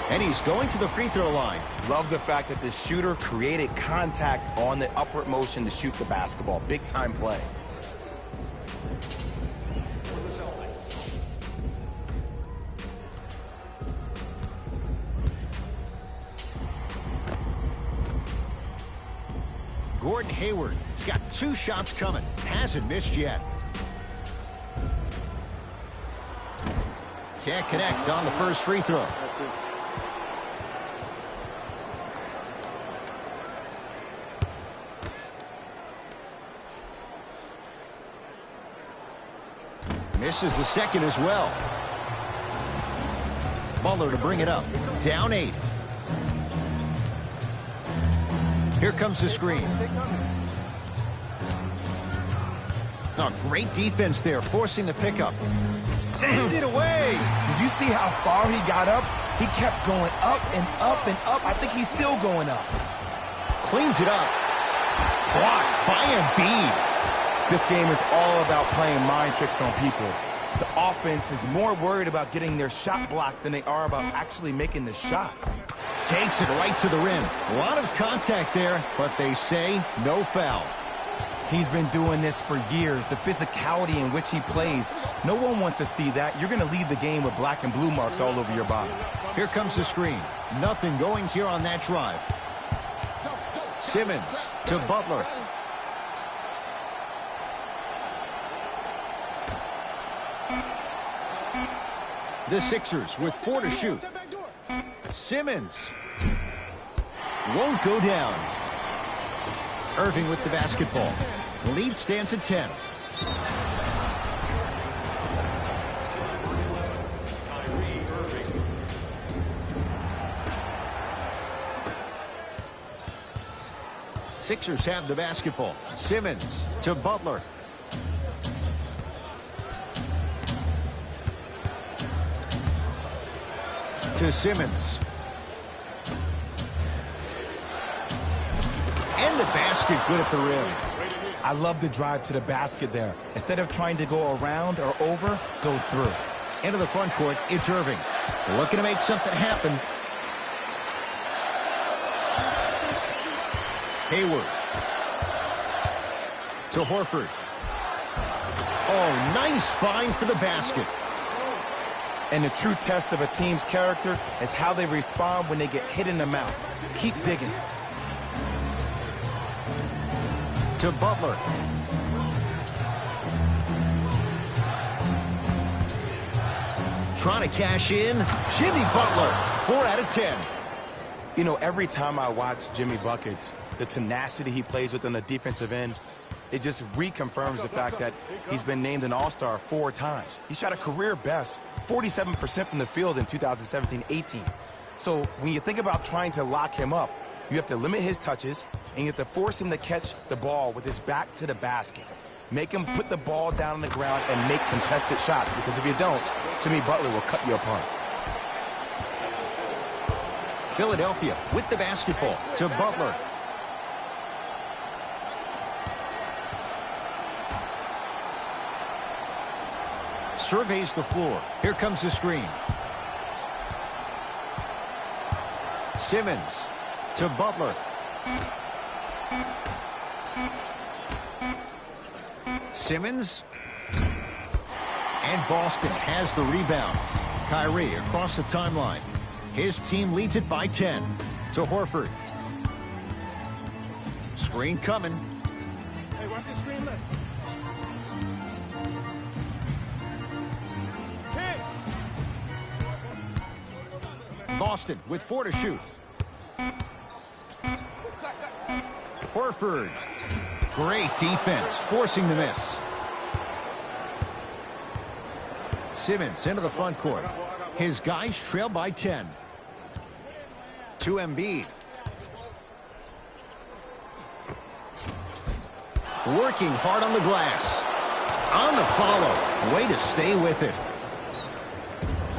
8. And he's going to the free throw line. Love the fact that the shooter created contact on the upward motion to shoot the basketball. Big time play. Gordon Hayward has got 2 shots coming. Hasn't missed yet. Can't connect on the first free throw. Misses the second as well. Butler to bring it up. Down 8. Here comes the screen. Oh, great defense there, forcing the pickup. Send it away. Did you see how far he got up? He kept going up and up and up. I think he's still going up. Cleans it up. Blocked by Embiid. This game is all about playing mind tricks on people. The offense is more worried about getting their shot blocked than they are about actually making the shot. Takes it right to the rim. A lot of contact there, but they say no foul. He's been doing this for years. The physicality in which he plays, no one wants to see that. You're going to leave the game with black and blue marks all over your body. Here comes the screen. Nothing going here on that drive. Simmons to Butler. The Sixers with 4 to shoot. Simmons won't go down. Irving with the basketball. The lead stands at 10. Sixers have the basketball. Simmons to Butler. To Simmons. And the basket good at the rim. I love the drive to the basket there. Instead of trying to go around or over, go through. Into the front court, it's Irving. Looking to make something happen. Hayward. To Horford. Oh, nice find for the basket. And the true test of a team's character is how they respond when they get hit in the mouth. Keep digging. To Butler. Trying to cash in. Jimmy Butler, 4 out of 10. You know, every time I watch Jimmy Buckets, the tenacity he plays with on the defensive end, it just reconfirms the fact that he's been named an All-Star 4 times. He shot a career best 47% from the field in 2017-18. So when you think about trying to lock him up, You have to limit his touches, and you have to force him to catch the ball with his back to the basket. Make him put the ball down on the ground and make contested shots, because if you don't, Jimmy Butler will cut you apart. Philadelphia with the basketball to Butler. Surveys the floor. Here comes the screen. Simmons to Butler. Simmons. And Boston has the rebound. Kyrie across the timeline. His team leads it by 10 to Horford. Screen coming. Hey, watch the screen look. Boston with 4 to shoot. Horford. Great defense, forcing the miss. Simmons into the front court. His guys trail by 10. To Embiid. Working hard on the glass. On the follow. Way to stay with it.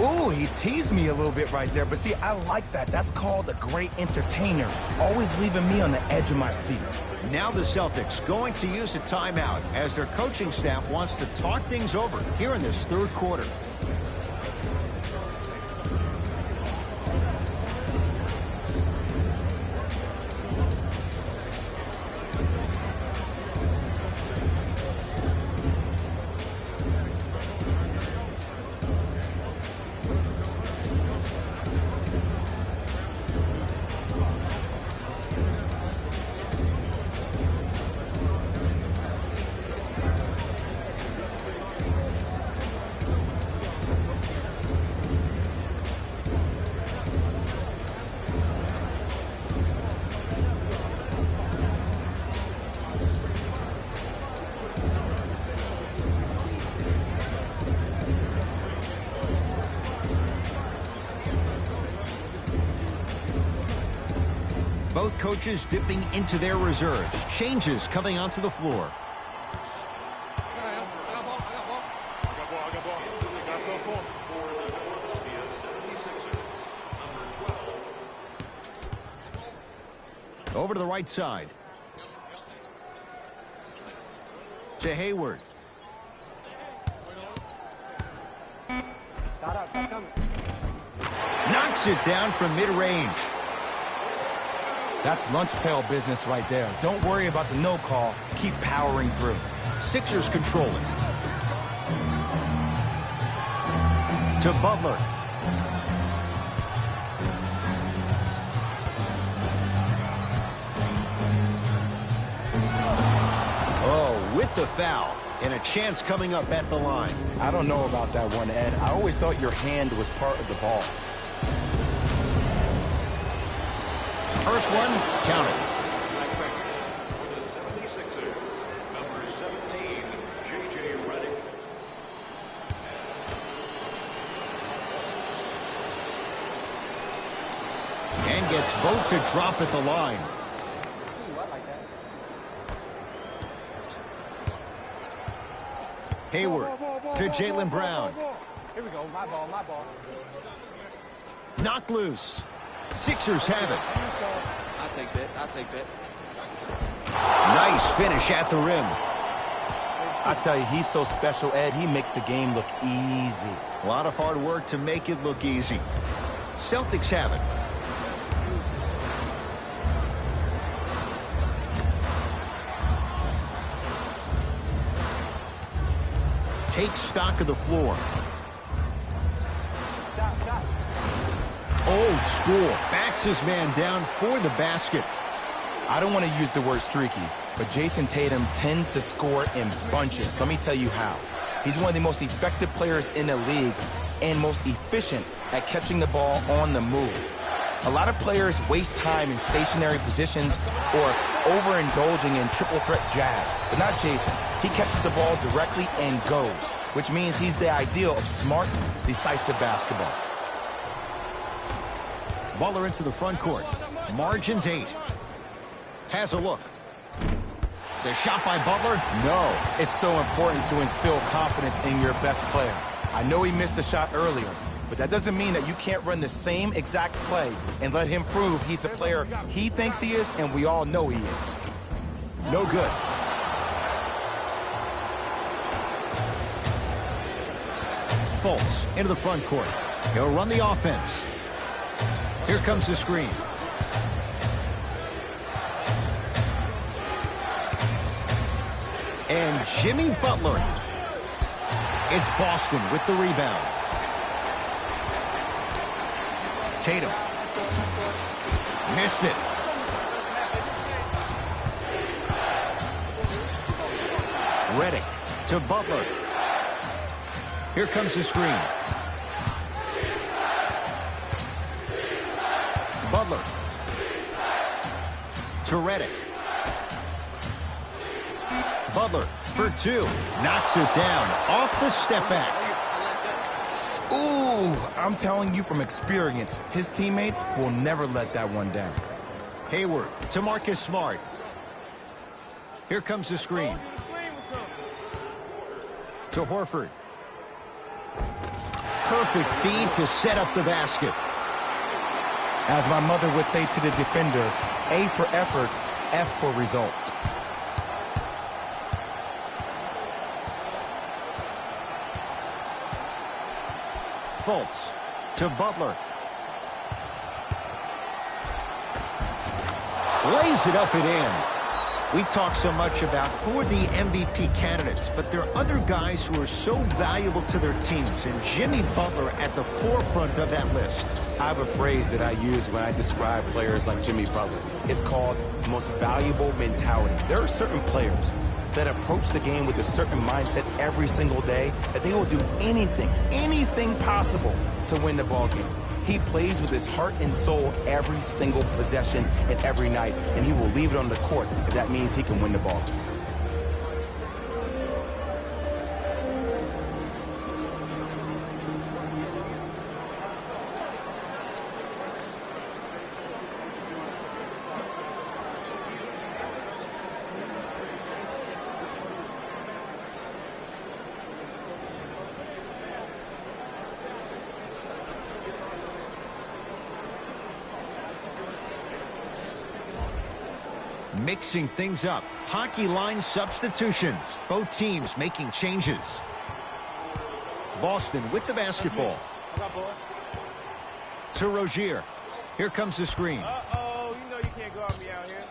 Ooh, he teased me a little bit right there, but see, I like that. That's called a great entertainer, always leaving me on the edge of my seat. Now the Celtics going to use a timeout as their coaching staff wants to talk things over here in this third quarter. Both coaches dipping into their reserves. Changes coming onto the floor. Over to the right side. To Hayward. Knocks it down from mid-range. That's lunch pail business right there. Don't worry about the no call. Keep powering through. Sixers control it. To Butler. Oh, with the foul. And a chance coming up at the line. I don't know about that one, Ed. I always thought your hand was part of the ball. First one, count it. For the 76ers, number 17, J.J. Redick. And gets both to drop at the line. Hayward to Jaylen Brown. Here we go. My ball. Knocked loose. Sixers have it. I'll take that. Nice finish at the rim. I tell you, he's so special, Ed. He makes the game look easy. A lot of hard work to make it look easy. Celtics have it. Takes stock of the floor. Old school. Backs his man down for the basket. I don't want to use the word streaky, but Jason Tatum tends to score in bunches. Let me tell you how. He's one of the most effective players in the league and most efficient at catching the ball on the move. A lot of players waste time in stationary positions or overindulging in triple threat jabs, but not Jason. He catches the ball directly and goes, which means he's the ideal of smart, decisive basketball. Butler into the front court. Margins 8. has a look. The shot by Butler. No, it's so important to instill confidence in your best player. I know he missed a shot earlier, but that doesn't mean that you can't run the same exact play and let him prove he's a player he thinks he is, and we all know he is. No good. Fultz into the front court. He'll run the offense. Here comes the screen. And Jimmy Butler. It's Boston with the rebound. Tatum. Missed it. Redick to Butler. Here comes the screen. Butler to Redick. Butler for two. Knocks it down off the step back. Ooh, I'm telling you from experience, his teammates will never let that one down. Hayward to Marcus Smart. Here comes the screen. To Horford. Perfect feed to set up the basket. As my mother would say to the defender, A for effort, F for results. Fultz to Butler. Lays it up and in. We talk so much about who are the MVP candidates, but there are other guys who are so valuable to their teams, and Jimmy Butler at the forefront of that list. I have a phrase that I use when I describe players like Jimmy Butler. It's called most valuable mentality. There are certain players that approach the game with a certain mindset every single day that they will do anything possible to win the ball game. He plays with his heart and soul every single possession and every night, and he will leave it on the court if that means he can win the ball game. Mixing things up. Hockey line substitutions. Both teams making changes. Boston with the basketball. To Rozier. Here comes the screen. Uh-oh, you know you can't go out me out here.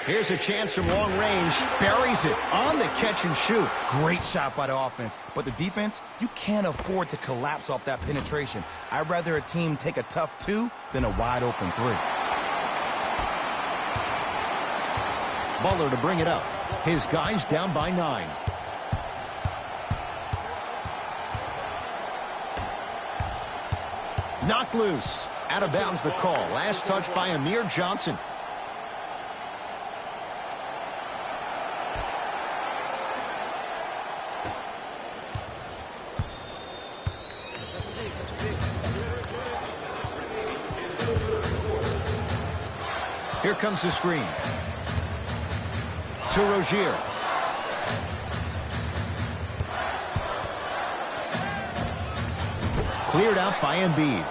Here's a chance from long range. Buries it on the catch and shoot. Great shot by the offense, but the defense, you can't afford to collapse off that penetration. I'd rather a team take a tough two than a wide open three. Butler to bring it up. His guys down by 9. Knocked loose. Out of bounds the call. Last touch by Amir Johnson. Here comes the screen. To Rozier. Cleared out by Embiid.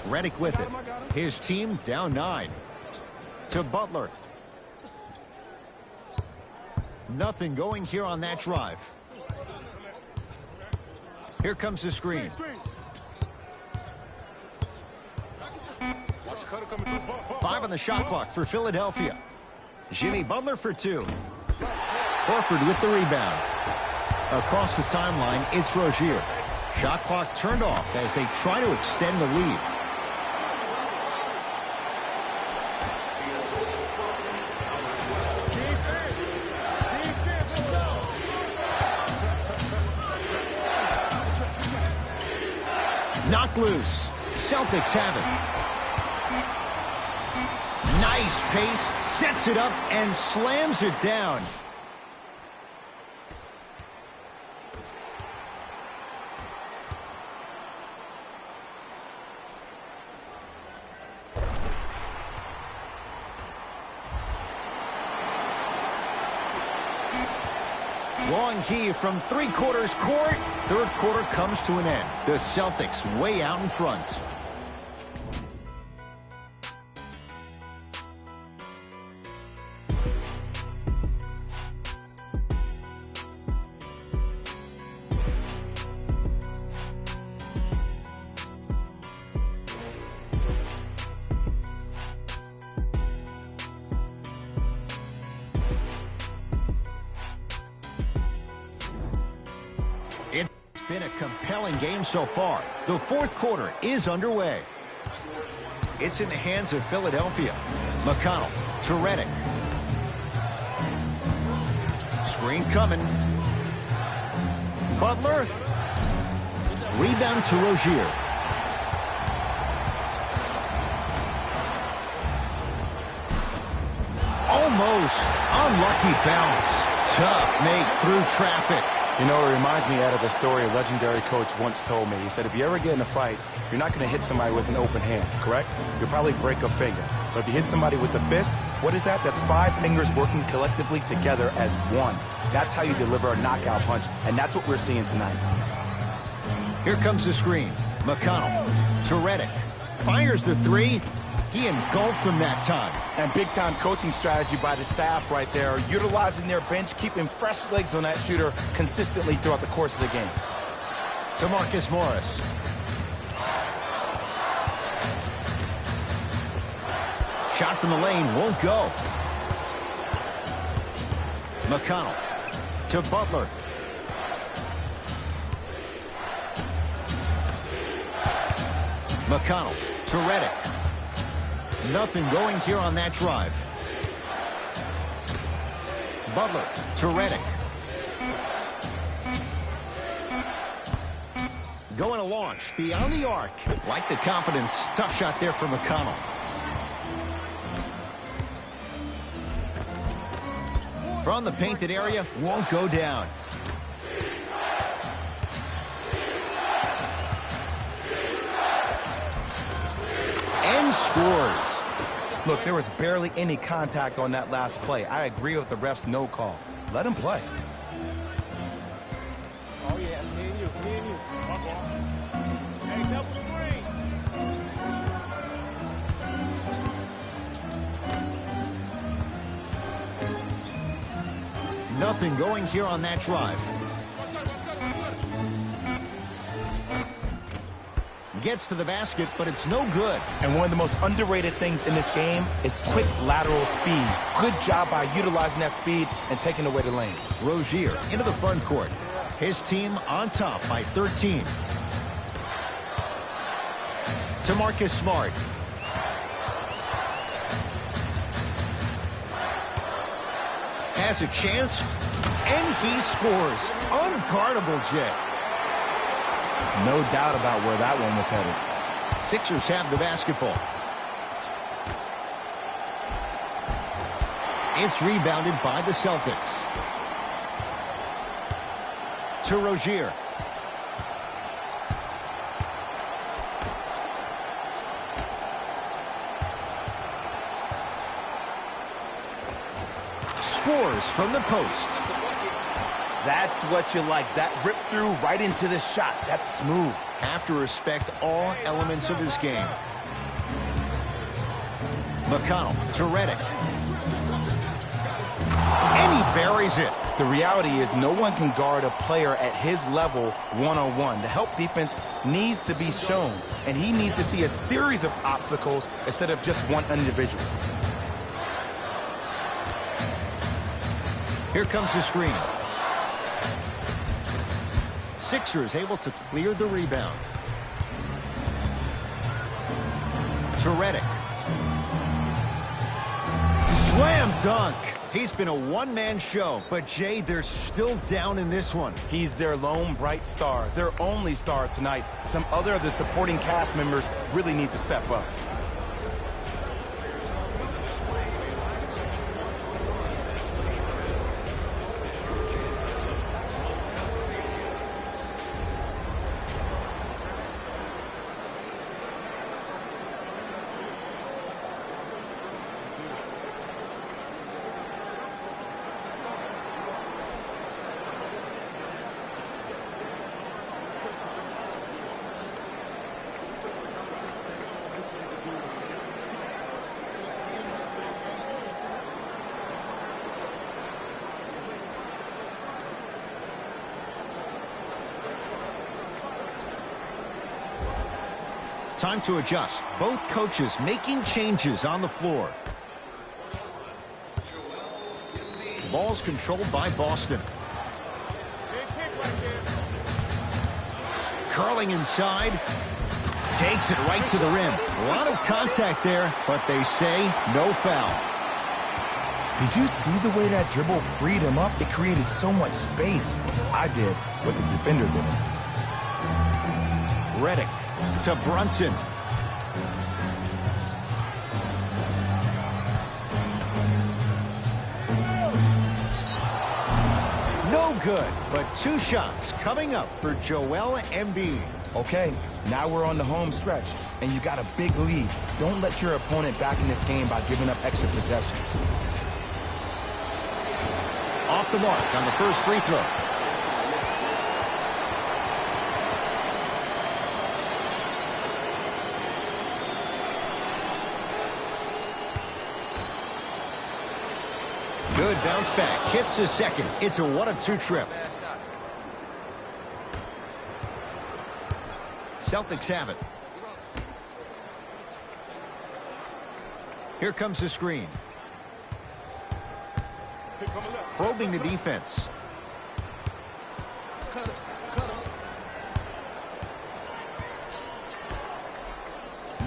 Redick with it. His team down 9. To Butler. Nothing going here on that drive. Here comes the screen. Five on the shot clock for Philadelphia. Jimmy Butler for 2. Horford with the rebound. Across the timeline, it's Rozier. Shot clock turned off as they try to extend the lead. Knocked loose. Celtics have it. Nice pace, sets it up, and slams it down. Long heave from three-quarters court. Third quarter comes to an end. The Celtics way out in front. It's been a compelling game so far. The fourth quarter is underway. It's in the hands of Philadelphia. McConnell to Redick. Screen coming. Butler. Rebound to Rozier. Almost. Unlucky bounce. Tough make through traffic. You know, it reminds me, Ed, of a story a legendary coach once told me. He said, if you ever get in a fight, you're not going to hit somebody with an open hand, correct? You'll probably break a finger. But if you hit somebody with the fist, what is that? That's 5 fingers working collectively together as one. That's how you deliver a knockout punch, and that's what we're seeing tonight. Here comes the screen. McConnell to Redick. Fires the three. He engulfed him that time. And big-time coaching strategy by the staff right there, utilizing their bench, keeping fresh legs on that shooter consistently throughout the course of the game. To Marcus Morris. Shot from the lane won't go. McConnell to Butler. McConnell to Redick. Nothing going here on that drive. Butler to Redick. Going to launch beyond the arc. Like the confidence. Tough shot there for McConnell. From the painted area, won't go down. And scores. Look, there was barely any contact on that last play. I agree with the ref's no call. Let him play. Oh, yeah, me and you, me and you. My ball. Hey, double screen. Nothing going here on that drive. Gets to the basket, but it's no good. And one of the most underrated things in this game is quick lateral speed. Good job by utilizing that speed and taking away the lane. Rozier into the front court. His team on top by 13. To Marcus Smart. Has a chance, and he scores. Unguardable, Jay. No doubt about where that one was headed. Sixers have the basketball. It's rebounded by the Celtics. To Rozier. Scores from the post. That's what you like. That rip through right into the shot. That's smooth. Have to respect all elements of his game. McConnell to Redick. And he buries it. The reality is no one can guard a player at his level one-on-one. The help defense needs to be shown, and he needs to see a series of obstacles instead of just one individual. Here comes the screen. Sixers able to clear the rebound. To Redick. Slam dunk. He's been a one-man show, but Jay, they're still down in this one. He's their lone bright star, their only star tonight. Some other of the supporting cast members really need to step up. time to adjust. Both coaches making changes on the floor. The ball's controlled by Boston. Curling inside. Takes it right to the rim. A lot of contact there, but they say no foul. Did you see the way that dribble freed him up? It created so much space. I did, but the defender didn't. Redick to Brunson. No good, but 2 shots coming up for Joel Embiid. Okay, now we're on the home stretch, and you got a big lead. Don't let your opponent back in this game by giving up extra possessions. Off the mark on the first free throw. Good bounce back. Hits the second. It's a 1-of-2 trip. Celtics have it. Here comes the screen. Probing the defense.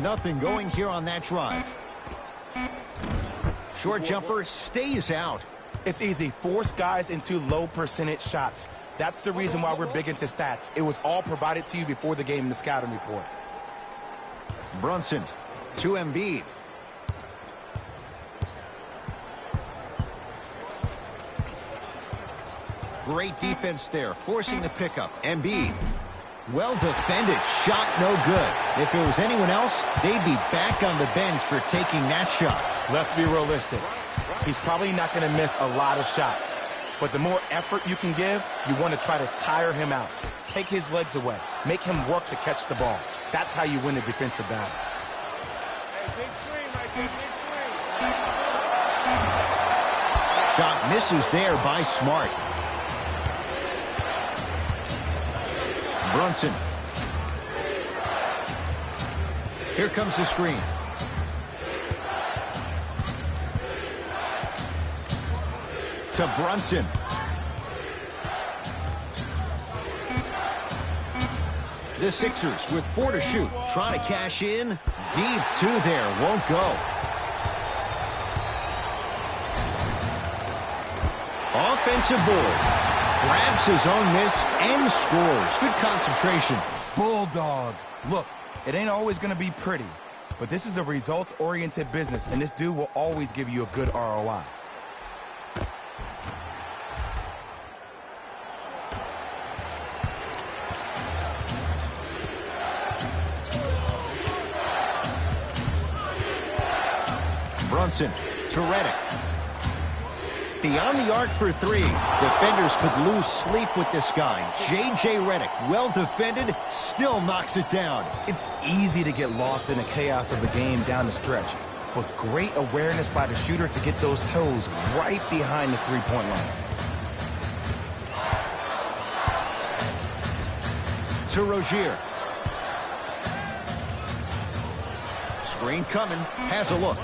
Nothing going here on that drive. Short jumper stays out. It's easy. Force guys into low percentage shots. That's the reason why we're big into stats. It was all provided to you before the game in the scouting report. Brunson to Embiid. Great defense there, forcing the pickup. Embiid. Well defended. Shot no good. If it was anyone else, they'd be back on the bench for taking that shot. Let's be realistic. He's probably not going to miss a lot of shots. But the more effort you can give, you want to try to tire him out. Take his legs away. Make him work to catch the ball. That's how you win a defensive battle. Hey, big screen right there, big screen. Shot misses there by Smart. Brunson. Here comes the screen. To Brunson. The Sixers with 4 to shoot. Trying to cash in. Deep 2 there. Won't go. Offensive board. Grabs his own miss and scores. Good concentration. Bulldog. Look, it ain't always going to be pretty, but this is a results-oriented business, and this dude will always give you a good ROI. Brunson to Redick. Beyond the arc for 3. Defenders could lose sleep with this guy. J.J. Redick, well defended, still knocks it down. It's easy to get lost in the chaos of the game down the stretch, but great awareness by the shooter to get those toes right behind the three-point line. To Rozier. Screen coming, has a look.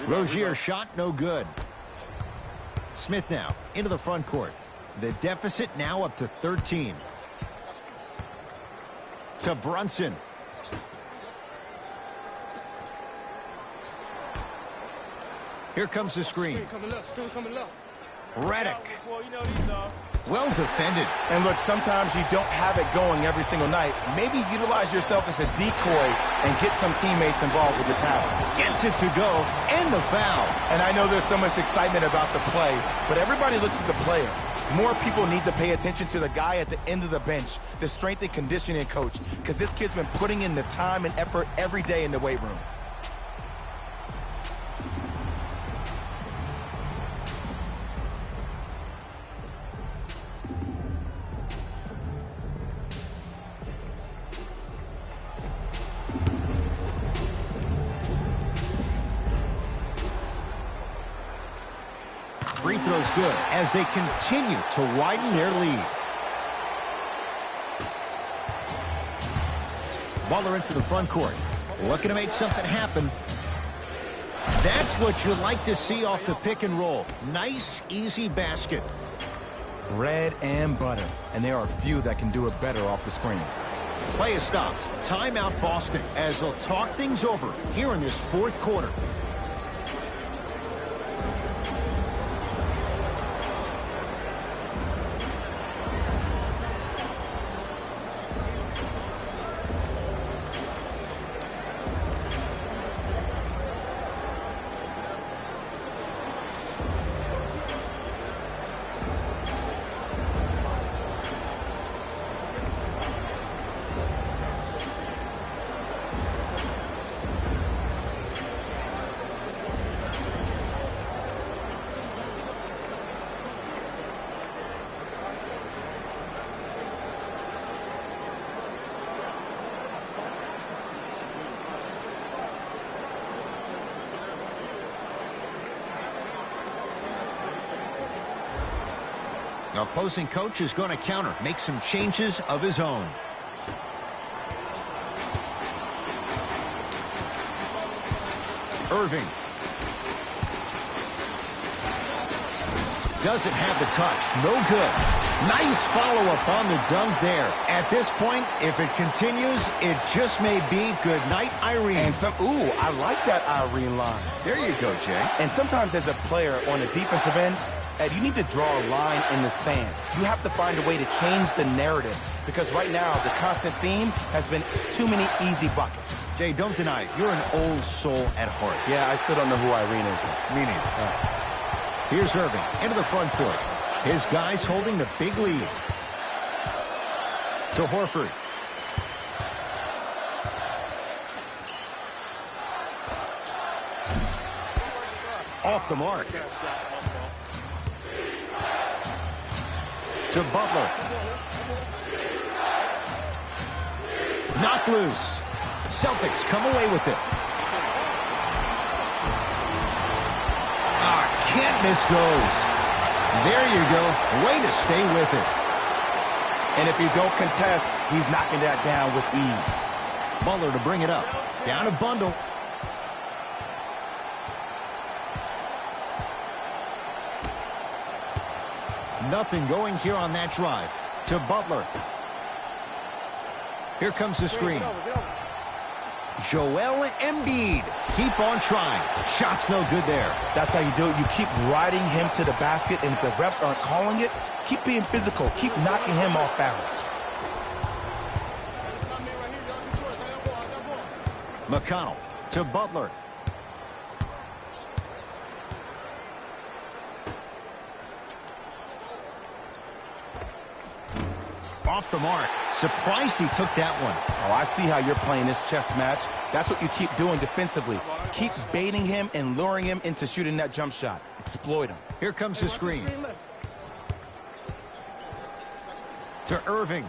Rozier shot no good. Smith now into the front court. The deficit now up to 13. To Brunson. Here comes the screen. Redick. Well defended. And look, sometimes you don't have it going every single night. Maybe utilize yourself as a decoy and get some teammates involved with your passing. Gets it to go, and the foul. And I know there's so much excitement about the play, but everybody looks at the player. More people need to pay attention to the guy at the end of the bench, the strength and conditioning coach, because this kid's been putting in the time and effort every day in the weight room. Free throw's good as they continue to widen their lead. Butler into the front court. Looking to make something happen. That's what you like to see off the pick and roll. Nice, easy basket. Bread and butter. And there are few that can do it better off the screen. Play is stopped. Timeout Boston as they'll talk things over here in this fourth quarter. The opposing coach is going to counter, make some changes of his own. Irving. Doesn't have the touch. No good. Nice follow-up on the dunk there. At this point, if it continues, it just may be good night, Irene. And I like that Irene line. There you go, Jay. And sometimes as a player on the defensive end, Ed, you need to draw a line in the sand. You have to find a way to change the narrative because right now the constant theme has been too many easy buckets. Jay, don't deny it. You're an old soul at heart. Yeah, I still don't know who Irene is. Me neither. Here's Irving into the front court. His guys holding the big lead. To Horford. Off the mark. To Butler. Knocked loose. Celtics come away with it. Can't miss those. There you go. Way to stay with it. And if you don't contest, he's knocking that down with ease. Butler to bring it up. Down a bundle. Nothing going here on that drive. To Butler. Here comes the screen. Joel Embiid. Keep on trying. Shot's no good there. That's how you do it. You keep riding him to the basket, and if the refs aren't calling it, keep being physical. Keep knocking him off balance. McConnell to Butler. Off the mark. Surprised he took that one. Oh, I see how you're playing this chess match. That's what you keep doing defensively. Keep baiting him and luring him into shooting that jump shot. Exploit him. Here comes the screen. To Irving.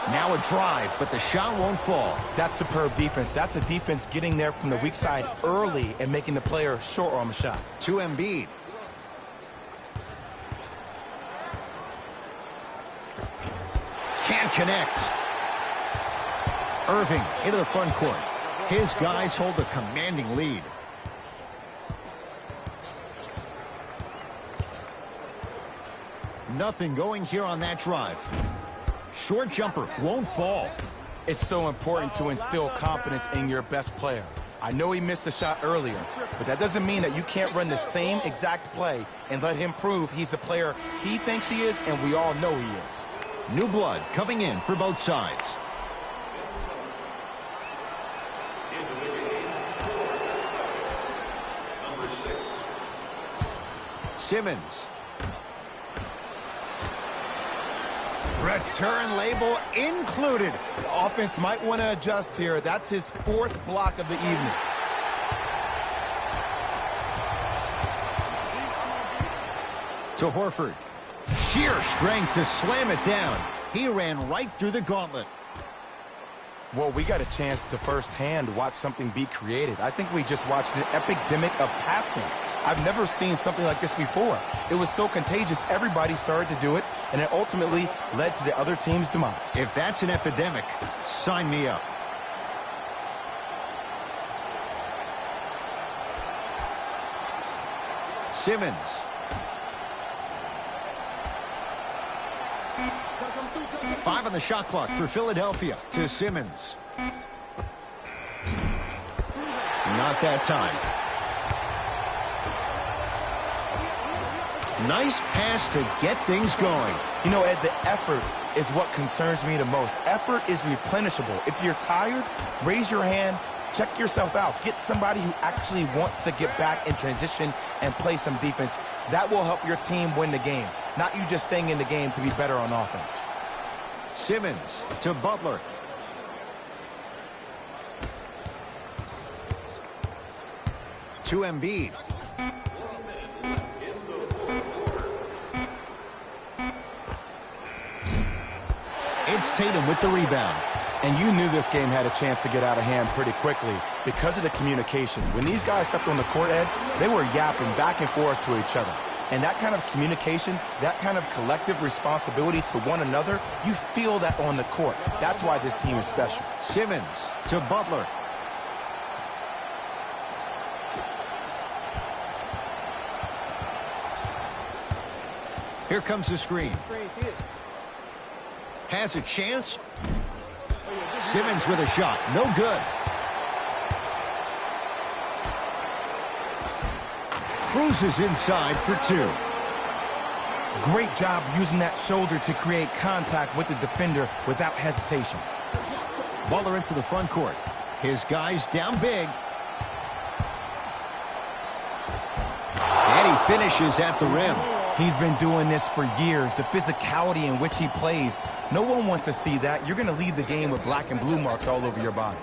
Now a drive, but the shot won't fall. That's superb defense. That's a defense getting there from the weak side early and making the player short on the shot. To Embiid. Can't connect. Irving into the front court. His guys hold a commanding lead. Nothing going here on that drive. Short jumper won't fall. It's so important to instill confidence in your best player. I know he missed a shot earlier, but that doesn't mean that you can't run the same exact play and let him prove he's the player he thinks he is, and we all know he is. New blood coming in for both sides. Number 6. Simmons. Return label included. The offense might want to adjust here. That's his 4th block of the evening. To Horford. Sheer strength to slam it down. He ran right through the gauntlet. Well, we got a chance to firsthand watch something be created. I think we just watched an epidemic of passing. I've never seen something like this before. It was so contagious, everybody started to do it, and it ultimately led to the other team's demise. If that's an epidemic, sign me up. Simmons. Five on the shot clock for Philadelphia to Simmons. Not that time. Nice pass to get things going. You know, Ed, the effort is what concerns me the most. Effort is replenishable. If you're tired, raise your hand, check yourself out. Get somebody who actually wants to get back in transition and play some defense. That will help your team win the game, not you just staying in the game to be better on offense. Simmons to Butler. To Embiid. It's Tatum with the rebound. And you knew this game had a chance to get out of hand pretty quickly because of the communication. When these guys stepped on the court, Ed, they were yapping back and forth to each other. And that kind of communication, that kind of collective responsibility to one another, you feel that on the court. That's why this team is special. Simmons to Butler. Here comes the screen. Has a chance. Simmons with a shot. No good. Cruises inside for two. Great job using that shoulder to create contact with the defender without hesitation. Butler into the front court. His guys down big. And he finishes at the rim. He's been doing this for years. The physicality in which he plays, no one wants to see that. You're going to leave the game with black and blue marks all over your body.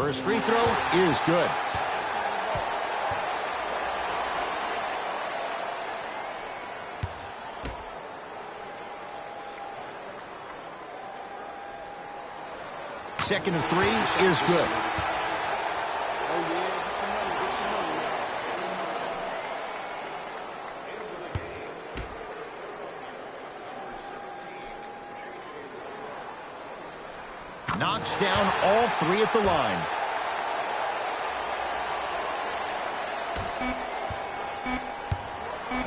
First free throw is good. Second of three is good. Knocks down all three at the line.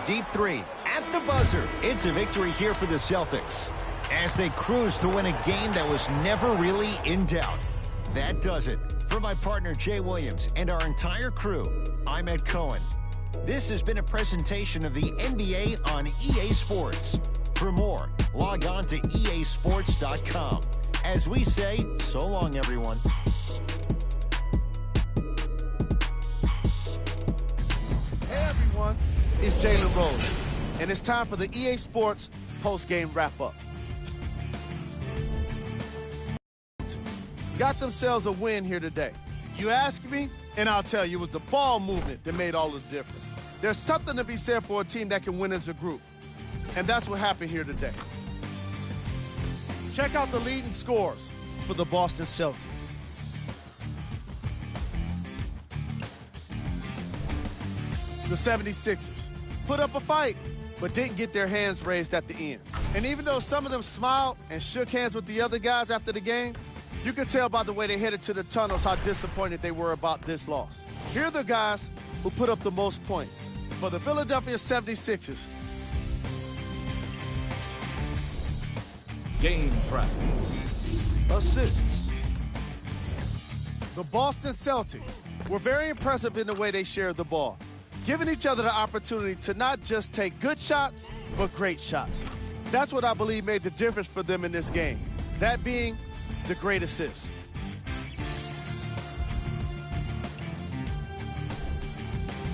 Deep three at the buzzer. It's a victory here for the Celtics as they cruise to win a game that was never really in doubt. That does it. For my partner Jay Williams and our entire crew, I'm Ed Cohen. This has been a presentation of the NBA on EA Sports. For more, log on to easports.com. As we say, so long, everyone. Hey, everyone. It's Jalen Rose, and it's time for the EA Sports post-game wrap-up. Got themselves a win here today. You ask me, and I'll tell you, it was the ball movement that made all of the difference. There's something to be said for a team that can win as a group, and that's what happened here today. Check out the leading scores for the Boston Celtics. The 76ers put up a fight, but didn't get their hands raised at the end. And even though some of them smiled and shook hands with the other guys after the game, you could tell by the way they headed to the tunnels how disappointed they were about this loss. Here are the guys who put up the most points. For the Philadelphia 76ers, Game track. Assists. the Boston Celtics were very impressive in the way they shared the ball, giving each other the opportunity to not just take good shots, but great shots. That's what I believe made the difference for them in this game, that being the great assists.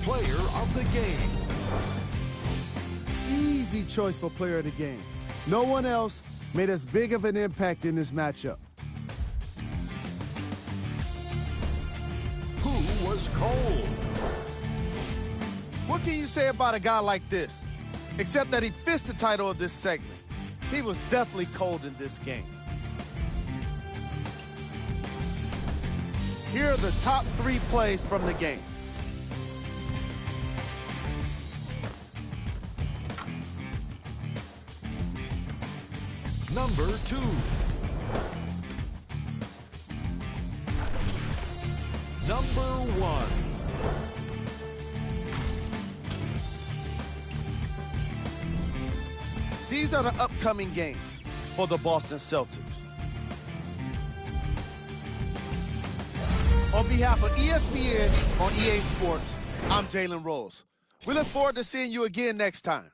Player of the game. Easy choice for player of the game. No one else made as big of an impact in this matchup. cold. What can you say about a guy like this? Except that he fits the title of this segment. He was definitely cold in this game. Here are the top 3 plays from the game. Number 2. Number 1. These are the upcoming games for the Boston Celtics. On behalf of ESPN on EA Sports, I'm Jalen Rose. We look forward to seeing you again next time.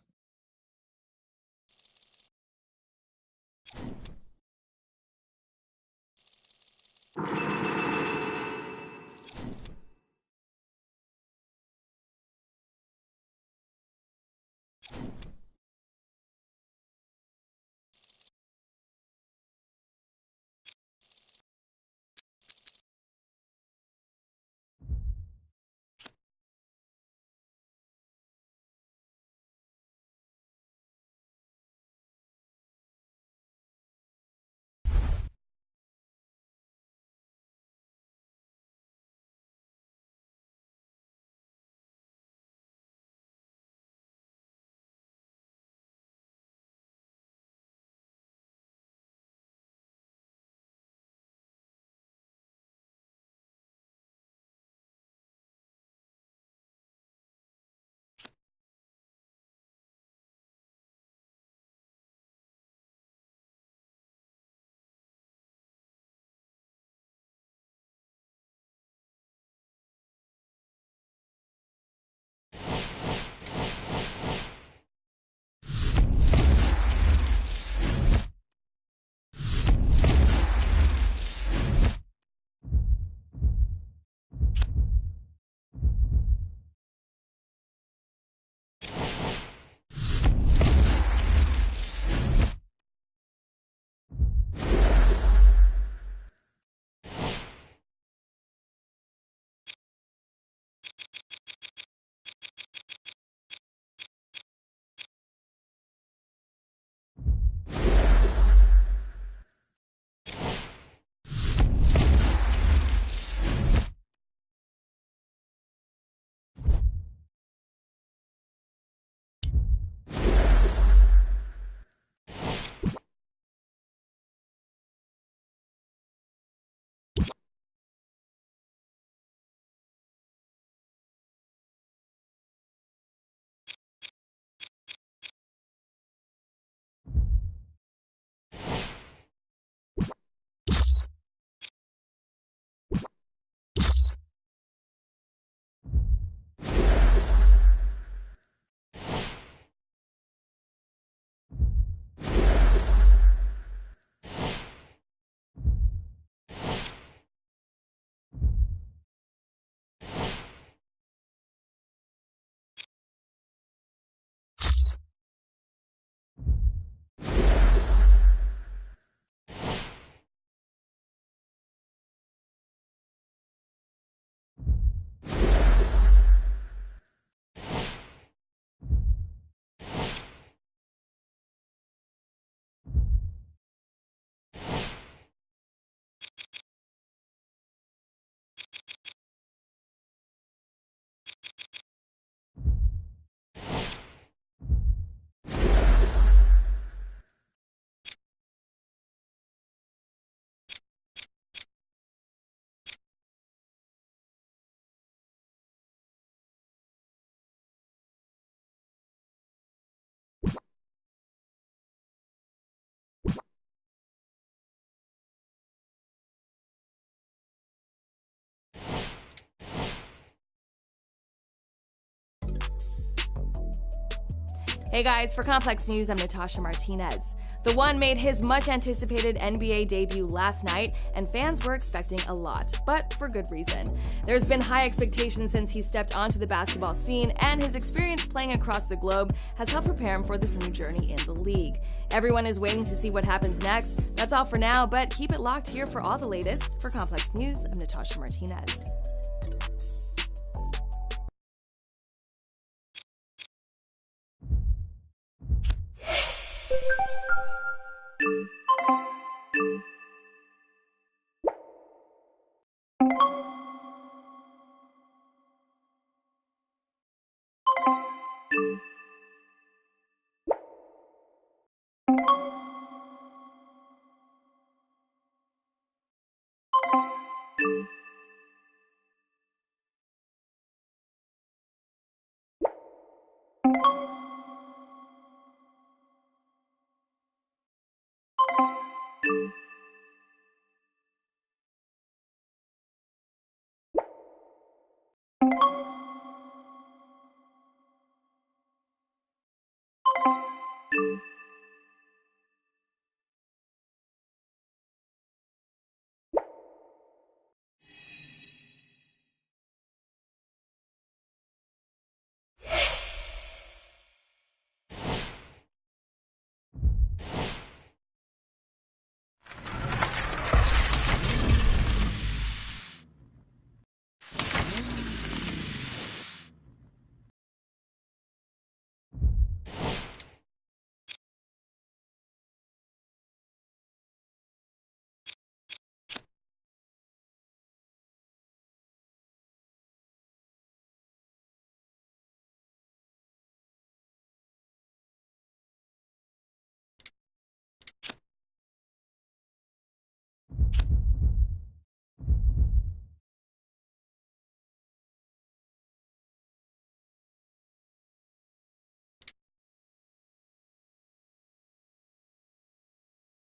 Hey guys, for Complex News, I'm Natasha Martinez. The One made his much-anticipated NBA debut last night, and fans were expecting a lot, but for good reason. There's been high expectations since he stepped onto the basketball scene, and his experience playing across the globe has helped prepare him for this new journey in the league. Everyone is waiting to see what happens next. That's all for now, but keep it locked here for all the latest. For Complex News, I'm Natasha Martinez.